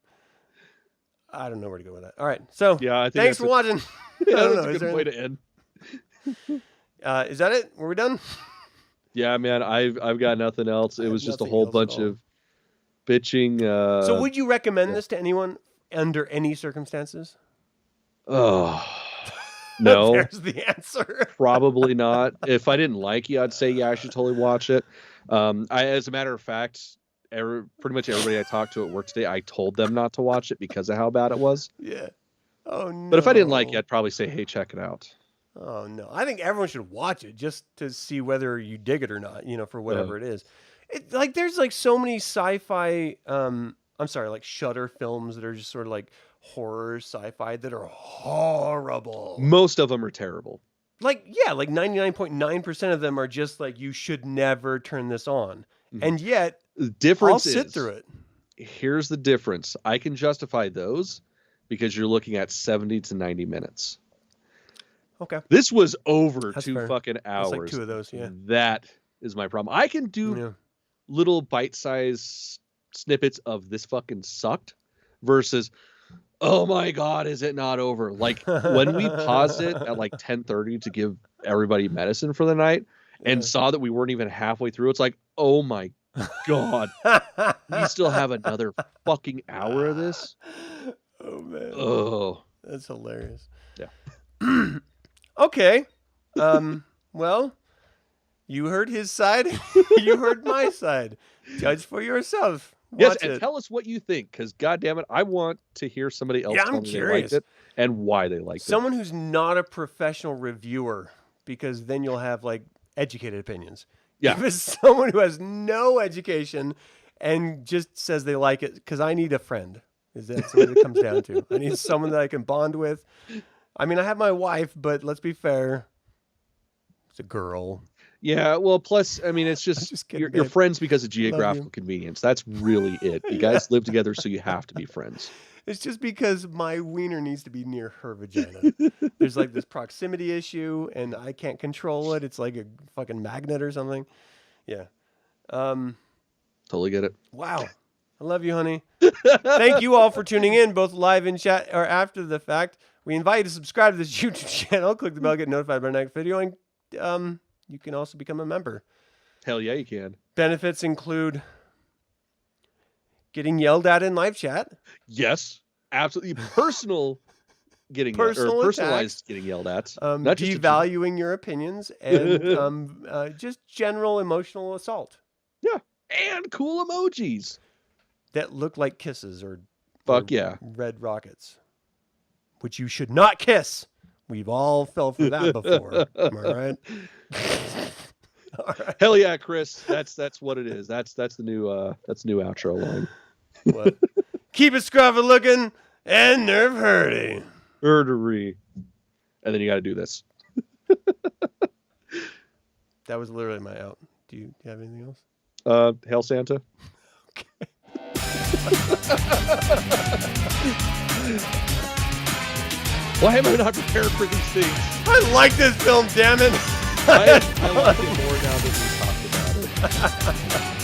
I don't know where to go with that. All right. So
Yeah, I think
thanks for watching.
Yeah,
I don't
that's
know.
a
Is
good
there
way to end.
Is that it? Were we done?
Yeah, man, I've got nothing else. It was just a
nothing
whole
else at
bunch
all.
of bitching.
So would you recommend this to anyone under any circumstances?
Oh, no.
There's the answer.
Probably not. If I didn't like you, I'd say, yeah, I should totally watch it. As a matter of fact, pretty much everybody I talked to at work today, I told them not to watch it because of how bad it was.
Yeah. Oh, no.
But if I didn't like you, I'd probably say, hey, check it out.
Oh, no. I think everyone should watch it just to see whether you dig it or not, for whatever it is. There's like so many sci-fi, like Shudder films that are just sort of like horror sci-fi that are horrible.
Most of them are terrible.
Like 99.9% of them are just like, you should never turn this on. And yet,
The difference
I'll sit
is,
through it.
here's the difference. I can justify those because you're looking at 70 to 90 minutes.
Okay.
This was over
That's
2
fair.
fucking hours.
That's like 2 of those, yeah.
That is my problem. I can do little bite-sized snippets of this fucking sucked versus, oh my God, is it not over? Like when we paused it at like 10:30 to give everybody medicine for the night and saw that we weren't even halfway through, it's like, oh my God, we still have another fucking hour of this.
Oh man.
Oh,
That's hilarious.
Yeah.
Okay. Well, you heard his side. You heard my side. Judge for yourself.
yes,
Watch
and
it.
tell us what you think, because goddamn it, I want to hear somebody else
Yeah,
tell
I'm
me
curious.
they liked it and why they liked
Someone who's not a professional reviewer, because then you'll have like educated opinions.
Yeah.
If it's someone who has no education and just says they like it, because I need a friend. Is that what it comes down to? I need someone that I can bond with. I mean, I have my wife, but let's be fair. It's a girl.
it. Yeah, well, plus, I mean, it's just,
just kidding,
you're
babe.
friends because of geographical convenience. That's really it. You guys live together, so you have to be friends.
It's just because my wiener needs to be near her vagina. There's like this proximity issue, and I can't control it. It's like a fucking magnet or something. Yeah.
Totally get it.
Wow. I love you, honey. Thank you all for tuning in, both live in chat or after the fact. We invite you to subscribe to this YouTube channel. Click the bell, get notified by our next video, and you can also become a member.
Hell yeah, you can.
Benefits include getting yelled at in live chat.
Yes, absolutely. Personalized getting yelled at. Not just
devaluing your opinions and just general emotional assault.
Yeah, and cool emojis
that look like kisses or red rockets, which you should not kiss. We've all fell for that before. Am I right? All right?
Hell yeah, Chris. That's what it is. That's the new outro line.
What? Keep it scruffy looking and nerve hurting.
Herdery. And then you got to do this.
That was literally my out. Do you have anything else?
Hail Santa.
Okay.
Why am I not prepared for these things?
I like this film, damn it.
I like it more now that we talked about it.